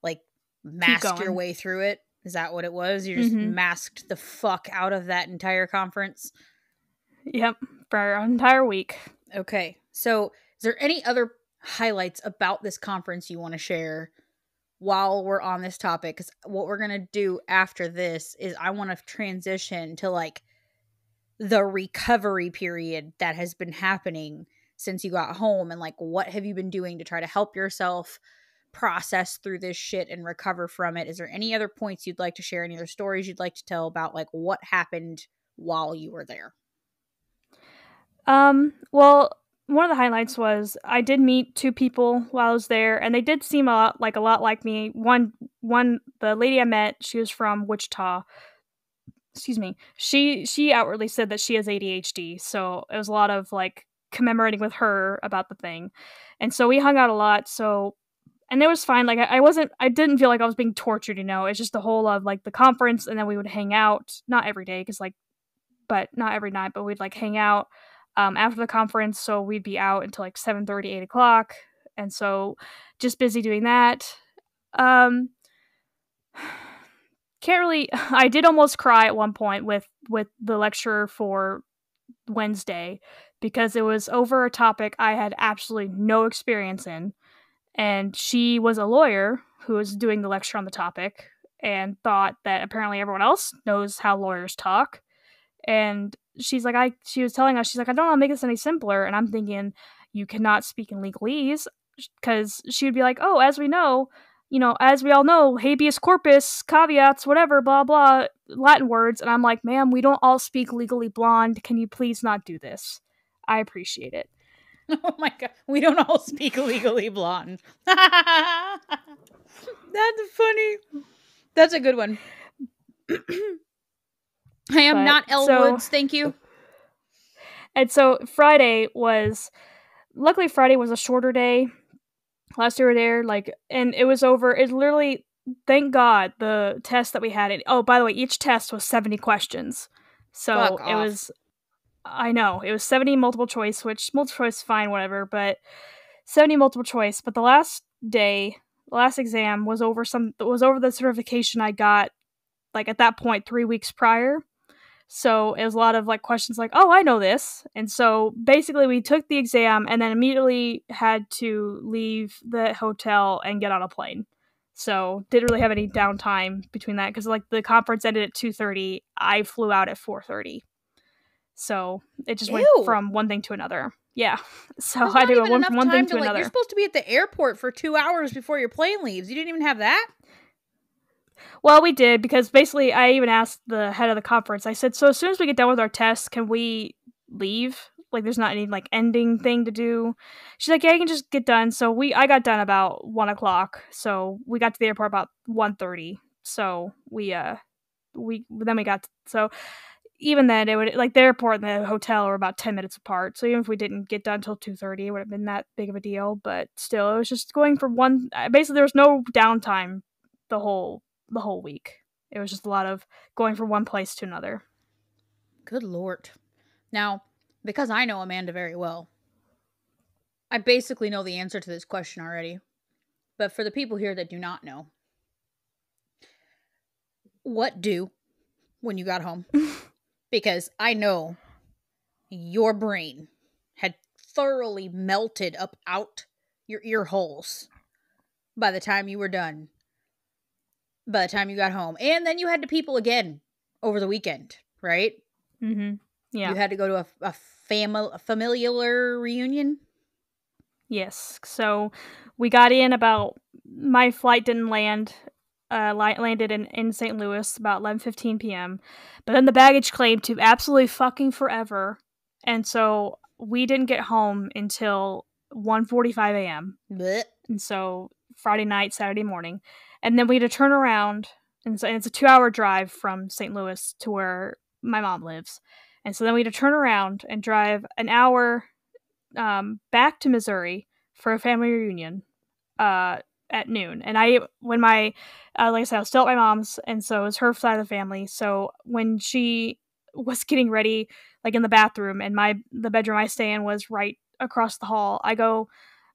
like Keep mask your going. way through it. Is that what it was? You just Mm-hmm. masked the fuck out of that entire conference? Yep, for an entire week. Okay. So, is there any other highlights about this conference you want to share while we're on this topic? Because what we're going to do after this is I want to transition to like the recovery period that has been happening since you got home, and like what have you been doing to try to help yourself process through this shit and recover from it? Is there any other points you'd like to share, any other stories you'd like to tell about like what happened while you were there? Well, one of the highlights was I did meet two people while I was there, and they did seem a lot like me. The lady I met, she was from Wichita. Excuse me. She outwardly said that she has ADHD, so it was a lot of like commemorating with her about the thing. And so we hung out a lot, so and it was fine. Like I didn't feel like I was being tortured, you know. It's just the whole of like the conference, and then we would hang out, not every day, but not every night, but we'd like hang out after the conference. So we'd be out until like 7:30, 8 o'clock. And so just busy doing that. Um, can't really, I did almost cry at one point with the lecturer for Wednesday, because it was over a topic I had absolutely no experience in. And she was a lawyer who was doing the lecture on the topic and thought that apparently everyone else knows how lawyers talk. And she was telling us, she's like, I don't want to make this any simpler. And I'm thinking, you cannot speak in legalese, because she would be like, oh, as we know, you know, as we all know, habeas corpus, caveats, whatever, blah, blah, Latin words. And I'm like, ma'am, we don't all speak legally blonde. Can you please not do this? I appreciate it. Oh my god, we don't all speak legally blonde. That's funny. That's a good one. I am not Elle Woods, thank you. And so luckily Friday was a shorter day. Last year we were there, like, and it was over. It literally, thank God, the test that we had. Oh, by the way, each test was 70 questions. So Fuck it off. was, I know, it was 70 multiple choice, which multiple choice, fine, whatever, but 70 multiple choice. But the last exam was over the certification I got, like, at that point, 3 weeks prior. So it was a lot of like questions like, oh, I know this. And so basically we took the exam and then immediately had to leave the hotel and get on a plane. So didn't really have any downtime between that, because like the conference ended at 2:30. I flew out at 4:30. So it just went Ew. from one thing to another. Yeah. So There's I not do even enough one thing time to You're another. supposed to be at the airport for 2 hours before your plane leaves. You didn't even have that? Well, we did, because basically I even asked the head of the conference. I said, so as soon as we get done with our tests, can we leave? Like, there's not any, like, ending thing to do. She's like, yeah, you can just get done. So I got done about 1 o'clock. So we got to the airport about 1:30. So so even then, it would, like, the airport and the hotel were about 10 minutes apart. So even if we didn't get done till 2:30, it would have been that big of a deal. But still, it was just going for one. Basically, there was no downtime the whole week. It was just a lot of going from one place to another. Good Lord. Now, because I know Amanda very well, I basically know the answer to this question already. But for the people here that do not know, what do when you got home? Because I know your brain had thoroughly melted up out your ear holes by the time you were done. By the time you got home. And then you had to people again over the weekend, right? Mm-hmm. Yeah. You had to go to a familiar reunion? Yes. So we got in about, my flight didn't land, landed in St. Louis about 11:15 p.m. But then the baggage claim took absolutely fucking forever. And so we didn't get home until 1:45 a.m. Blech. And so Friday night, Saturday morning. And then we had to turn around. And so, and it's a 2-hour drive from St. Louis to where my mom lives. And so then we had to turn around and drive an hour back to Missouri for a family reunion at noon. And like I said, I was still at my mom's, and so it was her side of the family. So when she was getting ready, like in the bathroom, and the bedroom I stay in was right across the hall, I go,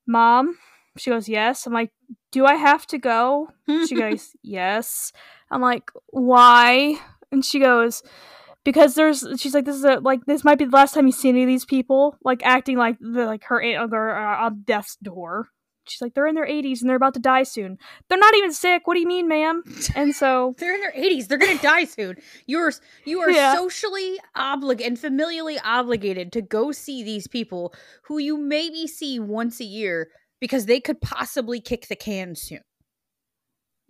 Mom? She goes, yes. I'm like, do I have to go? She goes, yes. I'm like, why? And she goes, because she's like, this might be the last time you see any of these people, like, acting like her aunt are on death's door. She's like, they're in their 80s and they're about to die soon. They're not even sick. What do you mean, ma'am? And so they're in their 80s. They're gonna die soon. You are socially obligated and familially obligated to go see these people who you maybe see once a year because they could possibly kick the can soon.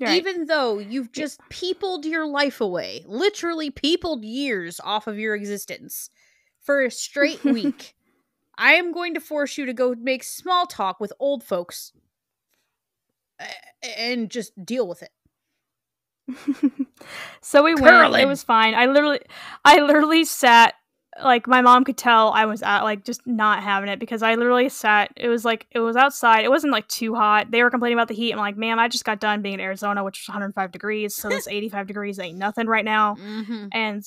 Right. Even though you've just peopled your life away, literally peopled years off of your existence for a straight week, I am going to force you to go make small talk with old folks and just deal with it. So we went. It was fine. I literally sat, like, my mom could tell I was just not having it, because I literally sat. It was outside. It wasn't like too hot. They were complaining about the heat. I'm like, ma'am, I just got done being in Arizona, which was 105 degrees. So this 85 degrees ain't nothing right now. Mm-hmm. And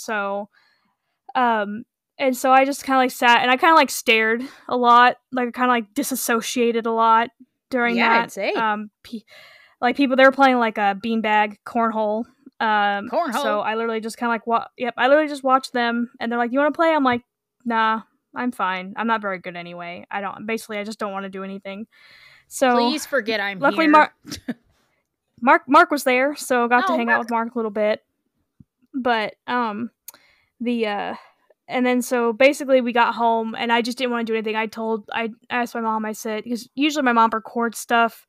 so I just kind of like sat, and I kind of like stared a lot. Like, I kind of like disassociated a lot during that. I'd say. Like, people, they were playing like a beanbag cornhole. Cornhole. So I literally just kind of like I literally just watched them, and they're like, "You want to play?" I'm like, "Nah, I'm fine. I'm not very good anyway. I just don't want to do anything." So please forget I'm luckily here. Mark was there, so I got to hang out with Mark a little bit. But and then so basically we got home, and I just didn't want to do anything. I asked my mom. I said, because usually my mom records stuff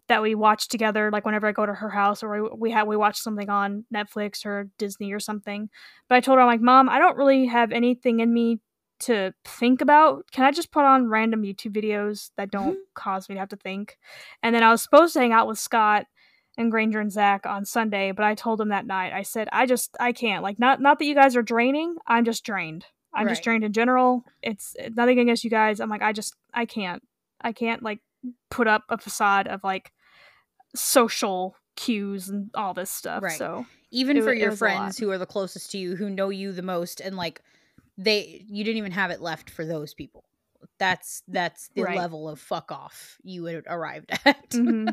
that we watch together, like whenever I go to her house, or we watch something on Netflix or Disney or something. But I told her, I'm like, Mom, I don't really have anything in me to think about. Can I just put on random YouTube videos that don't cause me to have to think? And then I was supposed to hang out with Scott and Granger and Zach on Sunday, but I told them that night, I said, I can't. Like, not that you guys are draining, I'm just drained. I'm just drained in general. It's nothing against you guys. I'm like, I can't, like, put up a facade of like social cues and all this stuff. Right. So even for your friends who are the closest to you, who know you the most, and like you didn't even have it left for those people. That's the level of fuck off you had arrived at. Mm-hmm.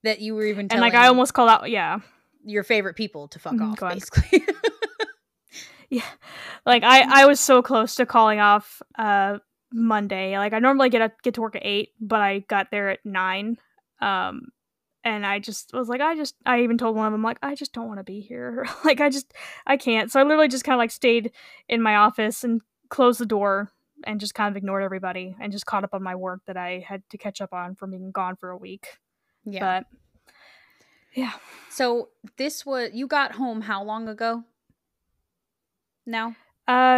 That you were even telling, and like I almost called out your favorite people to fuck off, basically. Yeah, like I was so close to calling off Monday. Like, I normally get to work at 8, but I got there at 9. And I just was like, I even told one of them, like, I just don't want to be here. Like, I can't. So I literally just kind of like stayed in my office and closed the door and just kind of ignored everybody and just caught up on my work that I had to catch up on from being gone for a week. Yeah. But yeah. So you got home how long ago? Now?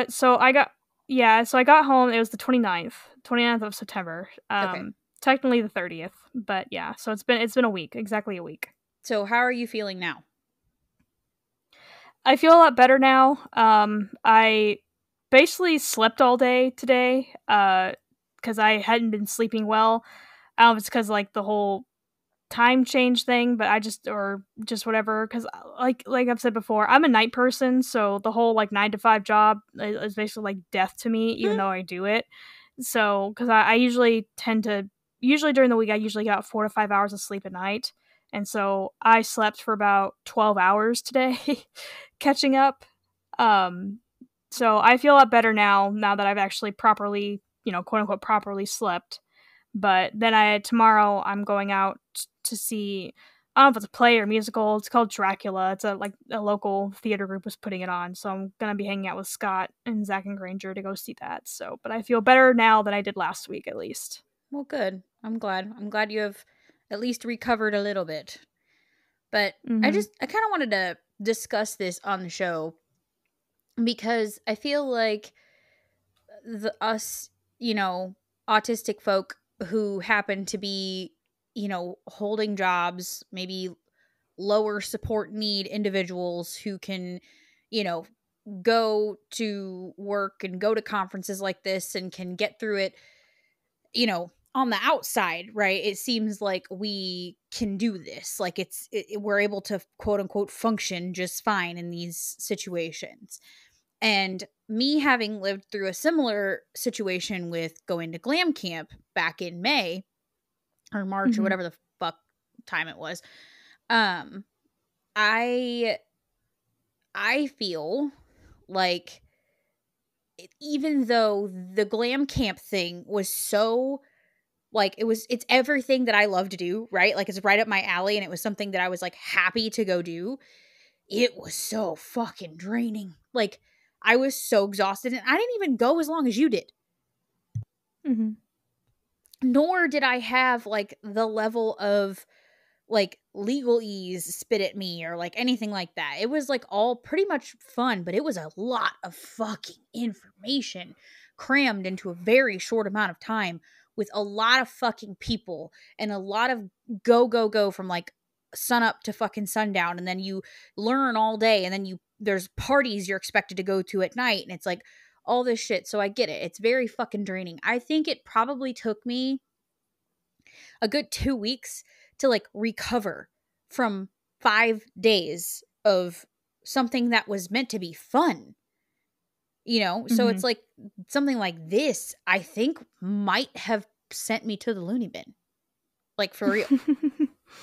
So I got home. It was the 29th of September. Okay. Technically the 30th, but yeah. So it's been a week, exactly a week. So how are you feeling now? I feel a lot better now. I basically slept all day today. Because I hadn't been sleeping well. I don't know if it's because like the whole time change thing, but or just whatever. Because like I've said before, I'm a night person, so the whole like 9 to 5 job is basically like death to me, even though I do it. So because I usually during the week I usually get out 4 to 5 hours of sleep at night, and so I slept for about 12 hours today, catching up. So I feel a lot better now that I've actually properly, quote unquote, properly slept. But then tomorrow I'm going out to see, I don't know if it's a play or musical. It's called Dracula. It's a local theater group was putting it on. So I'm gonna be hanging out with Scott and Zach and Granger to go see that. So, but I feel better now than I did last week, at least. Well, good. I'm glad you have at least recovered a little bit. But I kind of wanted to discuss this on the show because I feel like us, autistic folk who happen to be, holding jobs, maybe lower support need individuals who can, go to work and go to conferences like this and can get through it, on the outside, right? It seems like we can do this. Like we're able to quote unquote function just fine in these situations. And me having lived through a similar situation with going to glam camp back in May or March or whatever the fuck time it was, I feel like even though the glam camp thing was so like it's everything that I love to do, right? Like it's right up my alley and it was something that I was like happy to go do. It was so fucking draining. Like I was so exhausted and I didn't even go as long as you did. Nor did I have like the level of like legalese spit at me or like anything like that. It was like all pretty much fun, but it was a lot of fucking information crammed into a very short amount of time with a lot of fucking people and a lot of go from like sun up to fucking sundown, and then you learn all day, and then there's parties you're expected to go to at night, and it's like all this shit. So I get it. It's very fucking draining. I think it probably took me a good 2 weeks to like recover from 5 days of something that was meant to be fun. So it's like something like this, I think might have sent me to the loony bin. Like for real.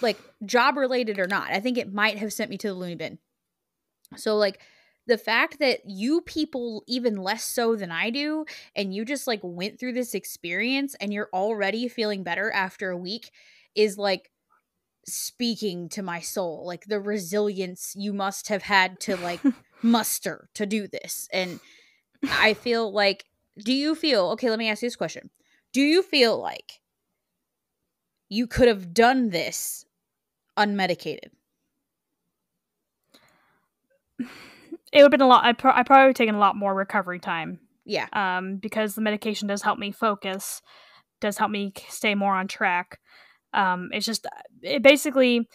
Like job related or not, I think it might have sent me to the loony bin. So like the fact that you people even less so than I do, and you just like went through this experience and you're already feeling better after a week is like speaking to my soul. Like the resilience you must have had to like muster to do this. And I feel like, okay, let me ask you this question. Do you feel like you could have done this unmedicated? It would have been a lot. I probably would have taken a lot more recovery time. Yeah. Because the medication does help me focus, does help me stay more on track. It's just, basically,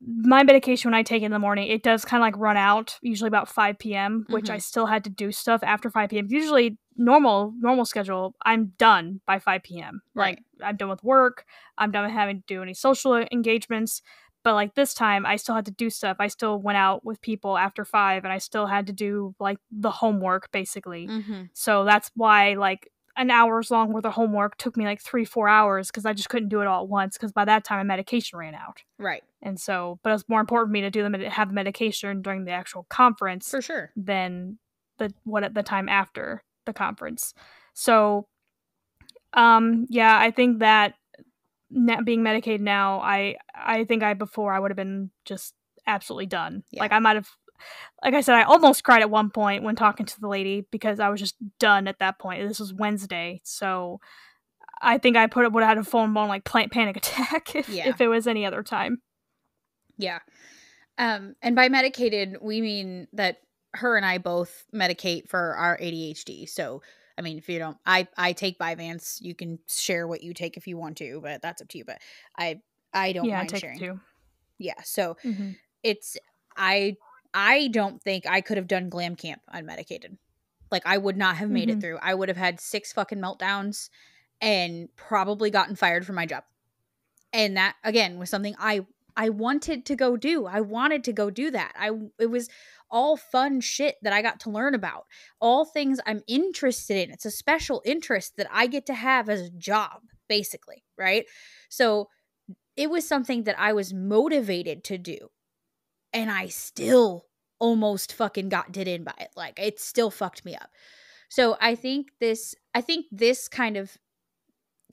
my medication when I take it in the morning, it does kind of like run out, usually about 5 p.m., which I still had to do stuff after 5 p.m. Usually normal schedule, I'm done by 5 p.m. Right. Like I'm done with work. I'm done with having to do any social engagements. But like this time, I still had to do stuff. I still went out with people after 5, and I still had to do like the homework, basically. So that's why like an hour's long worth of homework took me like 3-4 hours, because I just couldn't do it all at once, because by that time my medication ran out. Right. And so, but it was more important for me to have the medication during the actual conference for sure than the time after the conference. So, yeah, I think that being medicated now, I think before I would have been just absolutely done. Yeah. Like I might have like I said, I almost cried at one point when talking to the lady because I was just done at that point. This was Wednesday, so I think I would have had a full blown like panic attack if it was any other time. Yeah. And by medicated, we mean that her and I both medicate for our ADHD. So, I mean, if you don't, I take Vyvanse. You can share what you take if you want to, but that's up to you. But I don't mind take sharing. It too. Yeah. So it's I don't think I could have done glam camp unmedicated. Like, I would not have made it through. I would have had 6 fucking meltdowns and probably gotten fired from my job. And that, again, was something I wanted to go do. I wanted to go do that. It was all fun shit that I got to learn about. All things I'm interested in. It's a special interest that I get to have as a job, basically, right? So it was something that I was motivated to do. And I still almost fucking did in by it. Like, it still fucked me up. So I think this kind of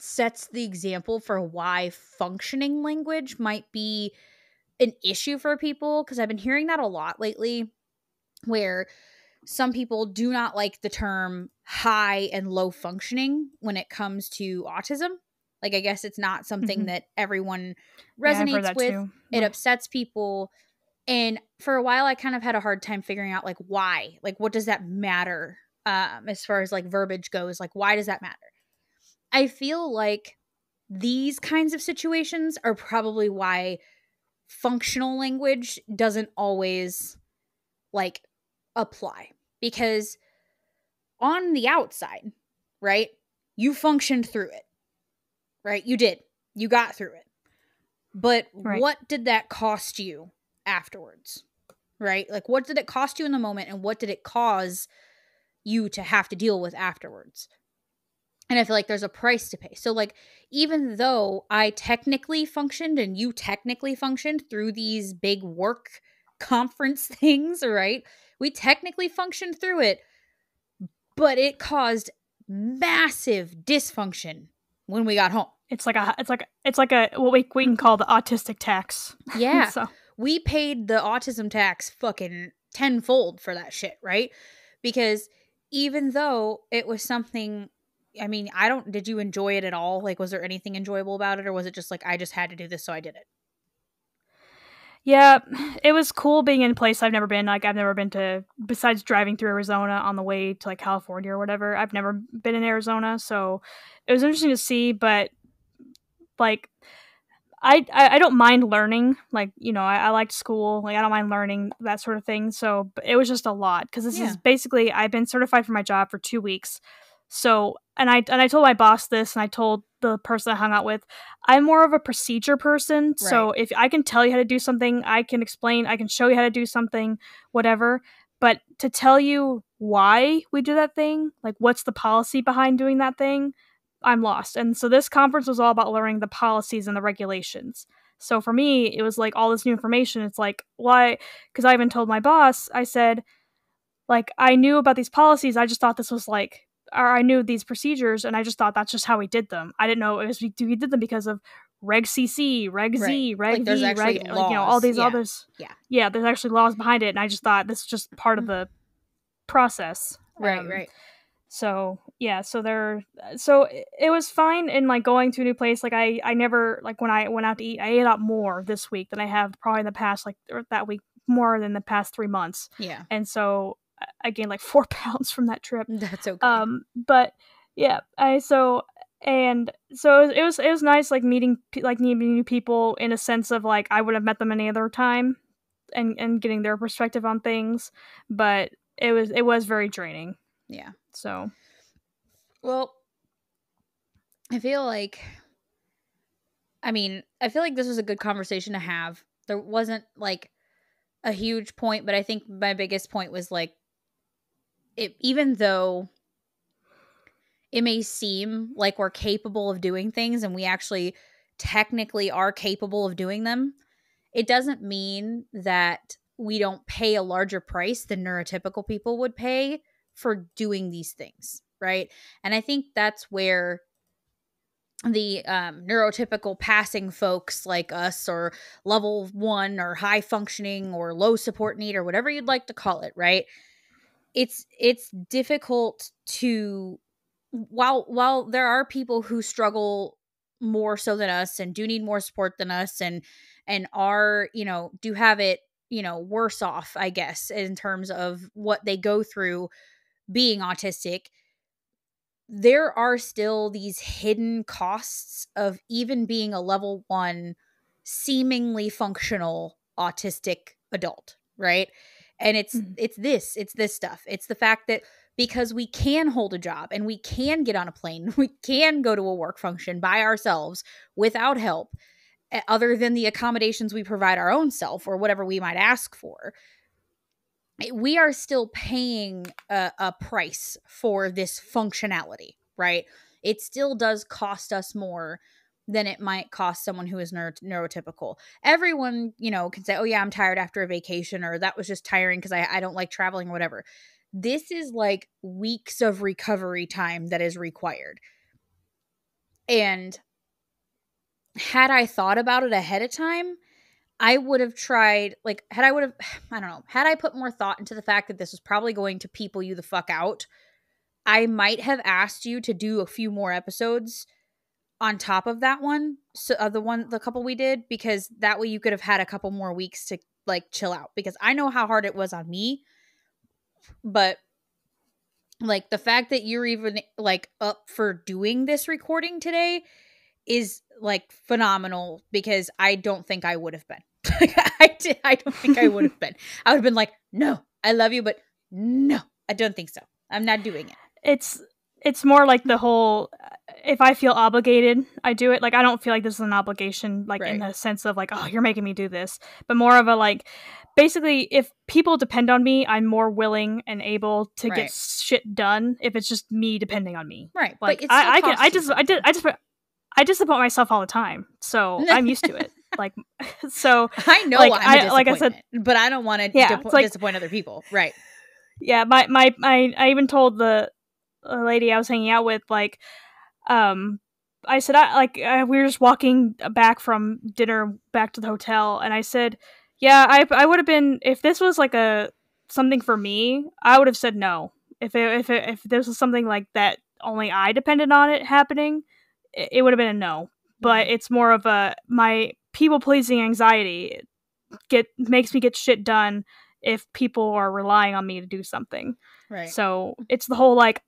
sets the example for why functioning language might be an issue for people, because I've been hearing that a lot lately, where some people do not like the term high and low functioning when it comes to autism. Like, I guess it's not something that everyone resonates with. Too. It upsets people. And for a while, I kind of had a hard time figuring out, like, why? Like, what does that matter as far as, like, verbiage goes? Like, why does that matter? I feel like these kinds of situations are probably why functional language doesn't always, like, apply. Because on the outside, right, you functioned through it, right? You did. You got through it. But what did that cost you afterwards, right? Like, what did it cost you in the moment, and what did it cause you to have to deal with afterwards? And I feel like there's a price to pay. So, like, even though I technically functioned and you technically functioned through these big work conference things, right? We technically functioned through it, but it caused massive dysfunction when we got home. It's like a what we can call the autistic tax. Yeah. So we paid the autism tax fucking tenfold for that shit, right? Because even though it was something, I mean, did you enjoy it at all? Like, was there anything enjoyable about it, or was it just like, I just had to do this, so I did it? Yeah, it was cool being in a place I've never been. Like, I've never been to, besides driving through Arizona on the way to, like, California or whatever. I've never been in Arizona, so it was interesting to see, but, like, I don't mind learning. Like, you know, I liked school. Like, I don't mind learning, that sort of thing. So but it was just a lot, because this is basically, I've been certified for my job for 2 weeks. So, and I told my boss this, and I told the person I hung out with, I'm more of a procedure person. Right. So if I can tell you how to do something, I can explain, I can show you how to do something, whatever. But to tell you why we do that thing, like, what's the policy behind doing that thing, I'm lost. And so this conference was all about learning the policies and the regulations. So for me, it was like all this new information. It's like, why? Because I even told my boss, I said, like, I knew about these policies. I just thought this was like, or I knew these procedures, and I just thought that's just how we did them. I didn't know it was we did them because of Reg CC, Reg Z, Reg like, V, Reg, like, you know, all these others. Yeah, there's actually laws behind it, and I just thought this is just part of the process. Right. So yeah, so it was fine in, like, going to a new place. Like, I never, like, when I went out to eat, I ate a lot more this week than I have probably in the past, like, or that week, more than the past 3 months. Yeah. And so I gained like 4 pounds from that trip. That's okay. But yeah, it was nice, like, meeting new people, in a sense of, like, I would have met them any other time, and getting their perspective on things. But it was very draining. Yeah. So, well, I feel like this was a good conversation to have. There wasn't, like, a huge point, but I think my biggest point was, like, even though it may seem like we're capable of doing things, and we actually technically are capable of doing them, it doesn't mean that we don't pay a larger price than neurotypical people would pay for doing these things, right? And I think that's where neurotypical passing folks like us, or level 1 or high functioning or low support need or whatever you'd like to call it, right? It's difficult to, while there are people who struggle more so than us and do need more support than us, and are, do have it, worse off, I guess, in terms of what they go through being autistic, there are still these hidden costs of even being a level 1 seemingly functional autistic adult, right? And it's this stuff. It's the fact that because we can hold a job and we can get on a plane, we can go to a work function by ourselves without help, other than the accommodations we provide our own self or whatever we might ask for, we are still paying a price for this functionality, right? It still does cost us more than it might cost someone who is neurotypical. Everyone, can say, oh yeah, I'm tired after a vacation, or that was just tiring because I don't like traveling or whatever. This is like weeks of recovery time that is required. And had I thought about it ahead of time, I would have tried, like, had I put more thought into the fact that this was probably going to people you the fuck out, I might have asked you to do a few more episodes on top of that one, so the couple we did, because that way you could have had a couple more weeks to like chill out, because I know how hard it was on me, but like the fact that you're even like up for doing this recording today is like phenomenal, because I don't think I would have been. I don't think I would have been. I would have been like, no, I love you, but no, I don't think so. I'm not doing it. It's more like the whole, if I feel obligated, I do it. Like, I don't feel like this is an obligation, like, right, in the sense of like, oh, you're making me do this, but more of a like, basically, if people depend on me, I'm more willing and able to get shit done if it's just me depending on me. Right. Like, but I disappoint myself all the time, so I'm used to it. Like, so I know, like, I'm a disappointment, like I said, but I don't want to disappoint other people. Right. Yeah. I even told the lady I was hanging out with, like, I said, we were just walking back from dinner back to the hotel, and I said, yeah, I would have been, if this was like something for me, I would have said no. If this was something like that, only I depended on it happening, it would have been a no. But it's more of my people-pleasing anxiety makes me get shit done if people are relying on me to do something. Right. So it's the whole, like,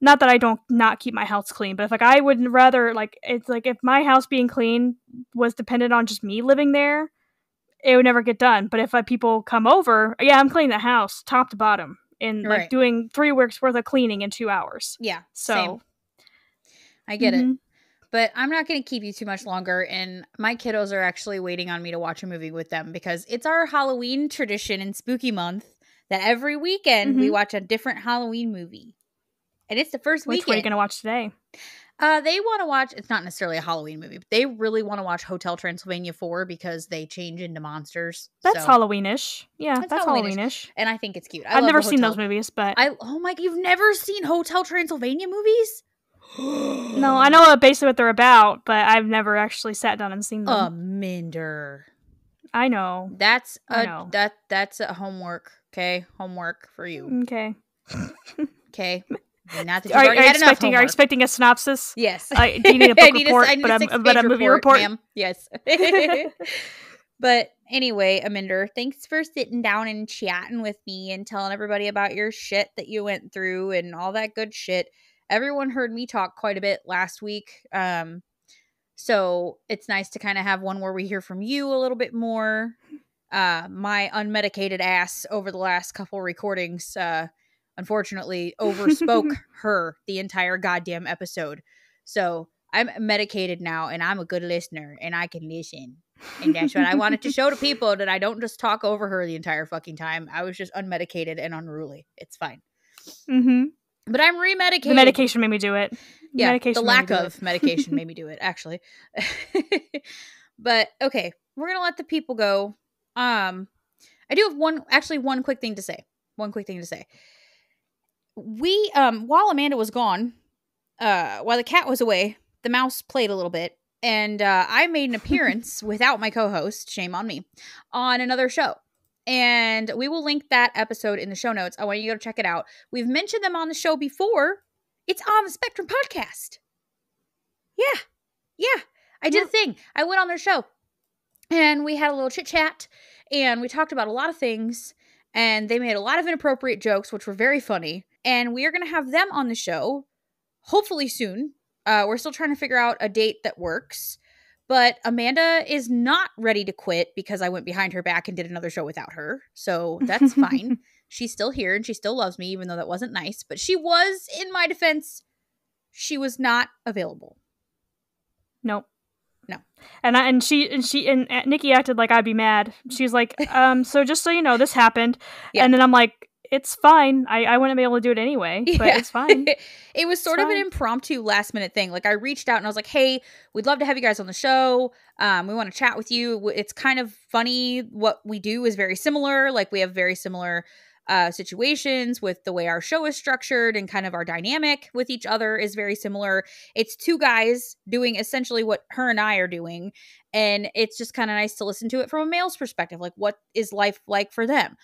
not that I don't not keep my house clean, but if like I would rather, like, it's like if my house being clean was dependent on just me living there, it would never get done. But if people come over, yeah, I'm cleaning the house top to bottom and like doing 3 weeks worth of cleaning in 2 hours. Yeah. So same. I get it. But I'm not going to keep you too much longer, and my kiddos are actually waiting on me to watch a movie with them, because it's our Halloween tradition in Spooky Month that every weekend we watch a different Halloween movie. And it's the first weekend. Which one are you going to watch today? They want to watch, it's not necessarily a Halloween movie, but they really want to watch Hotel Transylvania 4 because they change into monsters. That's Halloweenish. Yeah, that's Halloweenish. And I think it's cute. I've never seen those movies, but... oh my, you've never seen Hotel Transylvania movies? No, I know basically what they're about, but I've never actually sat down and seen them. Minder. I know. That's a homework, okay? Homework for you. Okay. Okay. Not that are you expecting a synopsis? Yes. Do you need a book report, but a movie report? Ma'am. Yes. But anyway, Aminder, thanks for sitting down and chatting with me and telling everybody about your shit that you went through and all that good shit. Everyone heard me talk quite a bit last week. So it's nice to kind of have one where we hear from you a little bit more. My unmedicated ass over the last couple recordings, unfortunately overspoke her the entire goddamn episode. So I'm medicated now, and I'm a good listener, and I can listen. And that's what I wanted to show to people, that I don't just talk over her the entire fucking time. I was just unmedicated and unruly. It's fine. But I'm remedicated. The medication made me do it. Yeah, the lack of medication made me do it, actually. But, okay, we're going to let the people go. I do have one quick thing to say. We, while Amanda was gone, while the cat was away, the mouse played a little bit, and I made an appearance without my co-host, shame on me, on another show. And we will link that episode in the show notes. I want you to go check it out. We've mentioned them on the show before. It's on the Spectrum podcast. Yeah. I did a thing. I went on their show, and we had a little chit chat, and we talked about a lot of things, and they made a lot of inappropriate jokes, which were very funny. And we are going to have them on the show, hopefully soon. We're still trying to figure out a date that works. But Amanda is not ready to quit because I went behind her back and did another show without her. So that's fine. She's still here and she still loves me, even though that wasn't nice. But she was, in my defense, she was not available. Nope. No. And Niki acted like I'd be mad. She was like, so just so you know, this happened. Yeah. And then I'm like, it's fine. I wouldn't be able to do it anyway, but it's fine. It was sort of an impromptu last minute thing. Like I reached out and I was like, hey, we'd love to have you guys on the show. We want to chat with you. It's kind of funny. What we do is very similar. Like we have very similar situations with the way our show is structured, and kind of our dynamic with each other is very similar. It's two guys doing essentially what her and I are doing. And it's just kind of nice to listen to it from a male's perspective. Like what is life like for them?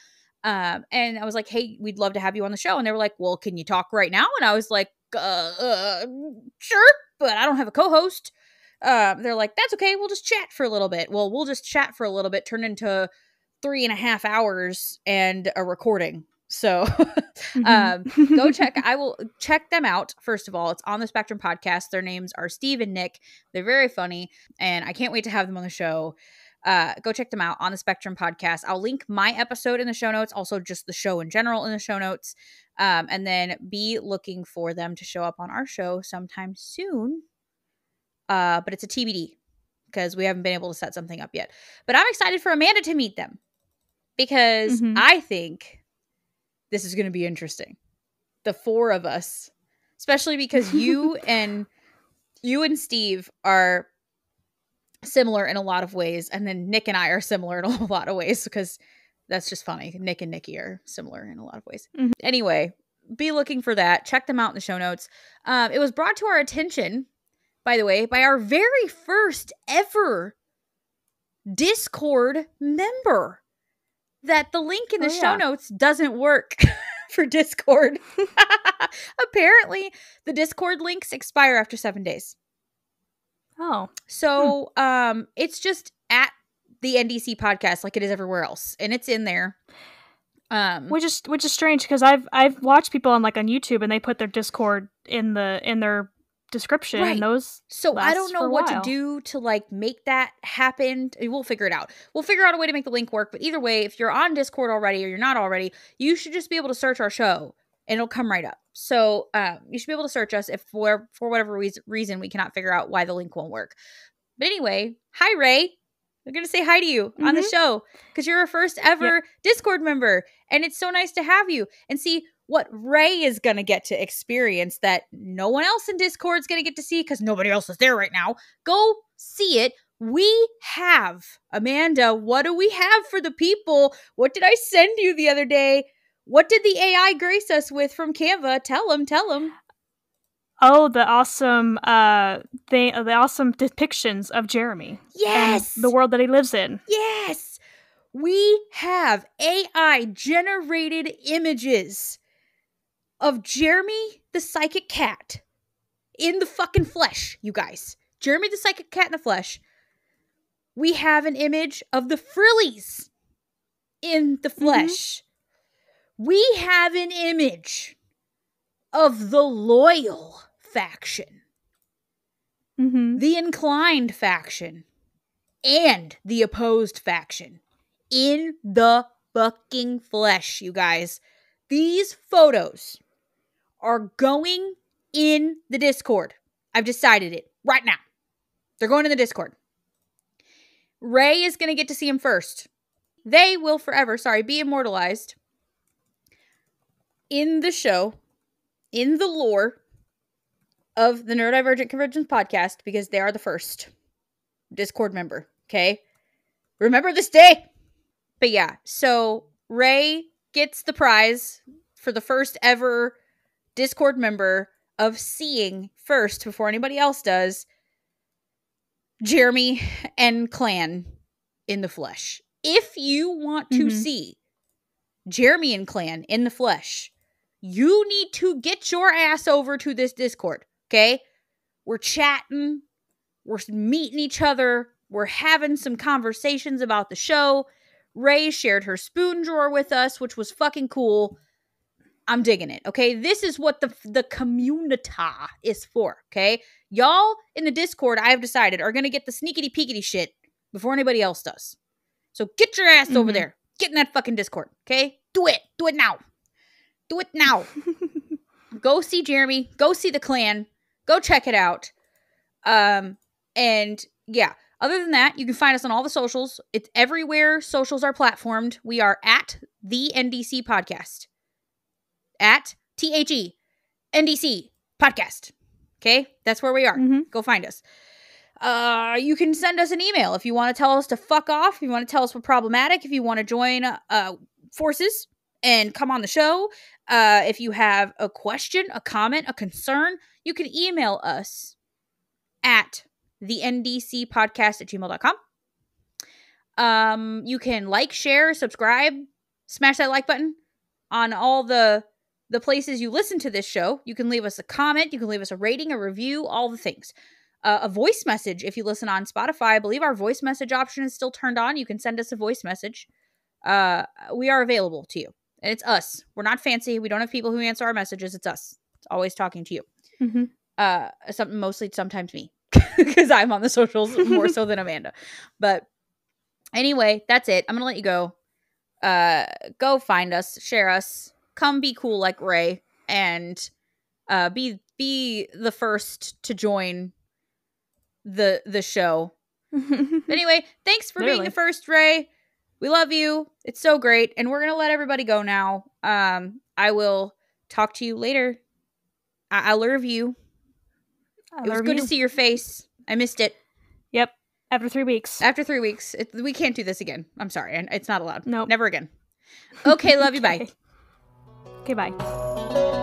And I was like, hey, we'd love to have you on the show. And they were like, well, can you talk right now? And I was like, sure, but I don't have a co-host. They're like, that's okay. We'll just chat for a little bit. Well, we'll just chat for a little bit, turn into 3.5 hours and a recording. So go check. I will check them out. First of all, it's on the Spectrum podcast. Their names are Steve and Nick. They're very funny, and I can't wait to have them on the show. Go check them out on the Spectrum podcast. I'll link my episode in the show notes, also just the show in general in the show notes. And then be looking for them to show up on our show sometime soon. But it's a TBD because we haven't been able to set something up yet. But I'm excited for Amanda to meet them because I think this is going to be interesting. The four of us, especially because you and Steve are similar in a lot of ways, and then Nick and I are similar in a lot of ways, because that's just funny. Nick and Niki are similar in a lot of ways. Anyway, be looking for that. Check them out in the show notes. It was brought to our attention, by the way, by our very first ever Discord member that the link in the show notes doesn't work for Discord. Apparently, the Discord links expire after 7 days. Oh. So it's just at the NDC podcast like it is everywhere else, and it's in there. Which is strange, because I've watched people on YouTube, and they put their Discord in their description, and those so I don't know what to do to make that happen. We'll figure it out. We'll figure out a way to make the link work, but either way, if you're on Discord already or you're not already, you should just be able to search our show and it'll come right up. So you should be able to search us if for whatever reason we cannot figure out why the link won't work. But anyway, hi Ray. We're going to say hi to you on the show because you're our first ever Discord member, and it's so nice to have you and see what Ray is going to get to experience that no one else in Discord is going to get to see because nobody else is there right now. Go see it. We have, Amanda, what do we have for the people? What did I send you the other day? What did the AI grace us with from Canva? Tell them. Oh, the awesome the awesome depictions of Jeremy. Yes! And the world that he lives in. Yes! We have AI generated images of Jeremy the psychic cat in the fucking flesh, you guys. Jeremy the psychic cat in the flesh. We have an image of the Frillies in the flesh. We have an image of the loyal faction, the inclined faction, and the opposed faction in the fucking flesh, you guys. These photos are going in the Discord. I've decided it right now. They're going in the Discord. Ray is going to get to see them first. They will forever, be immortalized in the show, in the lore of the Neurodivergent Convergence podcast, because they are the first Discord member, okay? Remember this day! But yeah, so Ray gets the prize for the first ever Discord member of seeing first, before anybody else does, Jeremy and Clan in the flesh. If you want to see Jeremy and Clan in the flesh, you need to get your ass over to this Discord, okay? We're chatting, we're meeting each other, we're having some conversations about the show. Ray shared her spoon drawer with us, which was fucking cool. I'm digging it, okay? This is what the community is for, okay? Y'all in the Discord, I have decided, are going to get the sneakity-peekity shit before anybody else does. So get your ass over there. Get in that fucking Discord, okay? Do it. Do it now. Do it now. Go see Jeremy. Go see the Clan. Go check it out. And yeah, other than that, you can find us on all the socials. It's everywhere socials are platformed. We are at the NDC Podcast. At THE-NDC Podcast. Okay? That's where we are. Go find us. You can send us an email if you want to tell us to fuck off, if you want to tell us we're problematic, if you want to join forces and come on the show. If you have a question, a comment, a concern, you can email us at thenDCpodcast@gmail.com. You can like, share, subscribe, smash that like button on all the places you listen to this show. You can leave us a comment, you can leave us a rating, a review, all the things. A voice message if you listen on Spotify. I believe our voice message option is still turned on. You can send us a voice message. We are available to you. And it's us. We're not fancy. We don't have people who answer our messages. It's us. It's always talking to you. Mostly sometimes me. Because I'm on the socials more so than Amanda. But anyway, that's it. I'm going to let you go. Go find us. Share us. Come be cool like Ray. And be the first to join the show. Anyway, thanks for being the first, Ray. We love you. It's so great. And we're gonna let everybody go now. I will talk to you later. I love you. It was good to see your face. I missed it. Yep. After 3 weeks. We can't do this again. I'm sorry. It's not allowed. Nope. Never again. Okay, love you. Bye. Okay, bye.